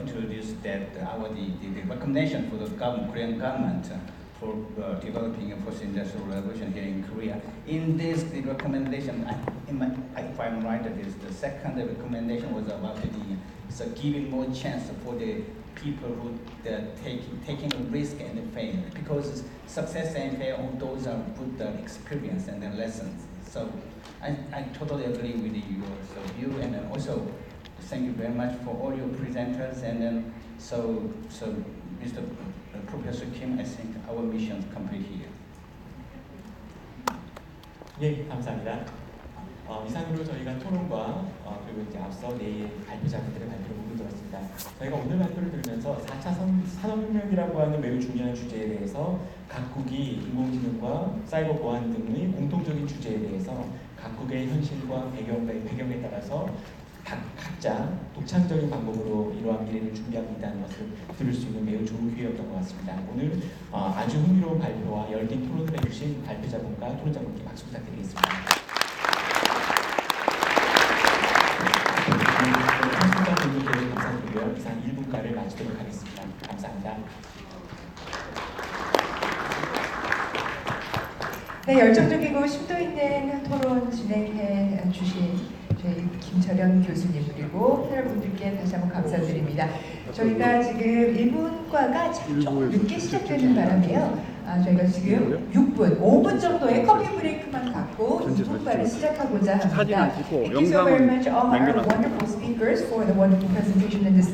Speaker 6: introduced that the recommendation for the Korean government for developing a Fourth Industrial Revolution here in Korea. In this, the recommendation, if I'm right, the second recommendation was about giving more chance for the people who taking a risk and fail, because success and fail, all those are good experience and lessons. So I totally agree with your view, and then also thank you very much for all your presenters, and then so Mr. Professor Kim, I think our mission is complete here.
Speaker 2: 예, 감사합니다. 이상으로 저희가 토론과 그리고 이제 앞서 내일 발표자분들의 발표를 모두 들었습니다. 저희가 오늘 발표를 들으면서 4차 산업혁명이라고 하는 매우 중요한 주제에 대해서 각국이 인공지능과 사이버 보안 등의 공통적인 주제에 대해서 각국의 현실과 배경에 따라서 각자 독창적인 방법으로 이러한 미래를 준비하고 있다는 것을 들을 수 있는 매우 좋은 기회였던 것 같습니다. 오늘 아주 흥미로운 발표와 열띤 토론을 해주신 발표자분과 토론자분께 박수 부탁드리겠습니다. 토론자분들께 감사드리고요. 이상 1분가를 마치도록 하겠습니다. 감사합니다.
Speaker 8: 네, 열정적이고 심도 있는 토론 진행해 주신 저희 김철현 교수님 그리고 패널분들께 다시 한번 감사드립니다. 저희가 지금 1분과가 좀 늦게 시작되는 바람에요. 저희가 지금 5분 정도의 커피 브레이크만 갖고 2분과를 시작하고자 합니다. Thank you so very much all our wonderful speakers for the wonderful presentation and discussion.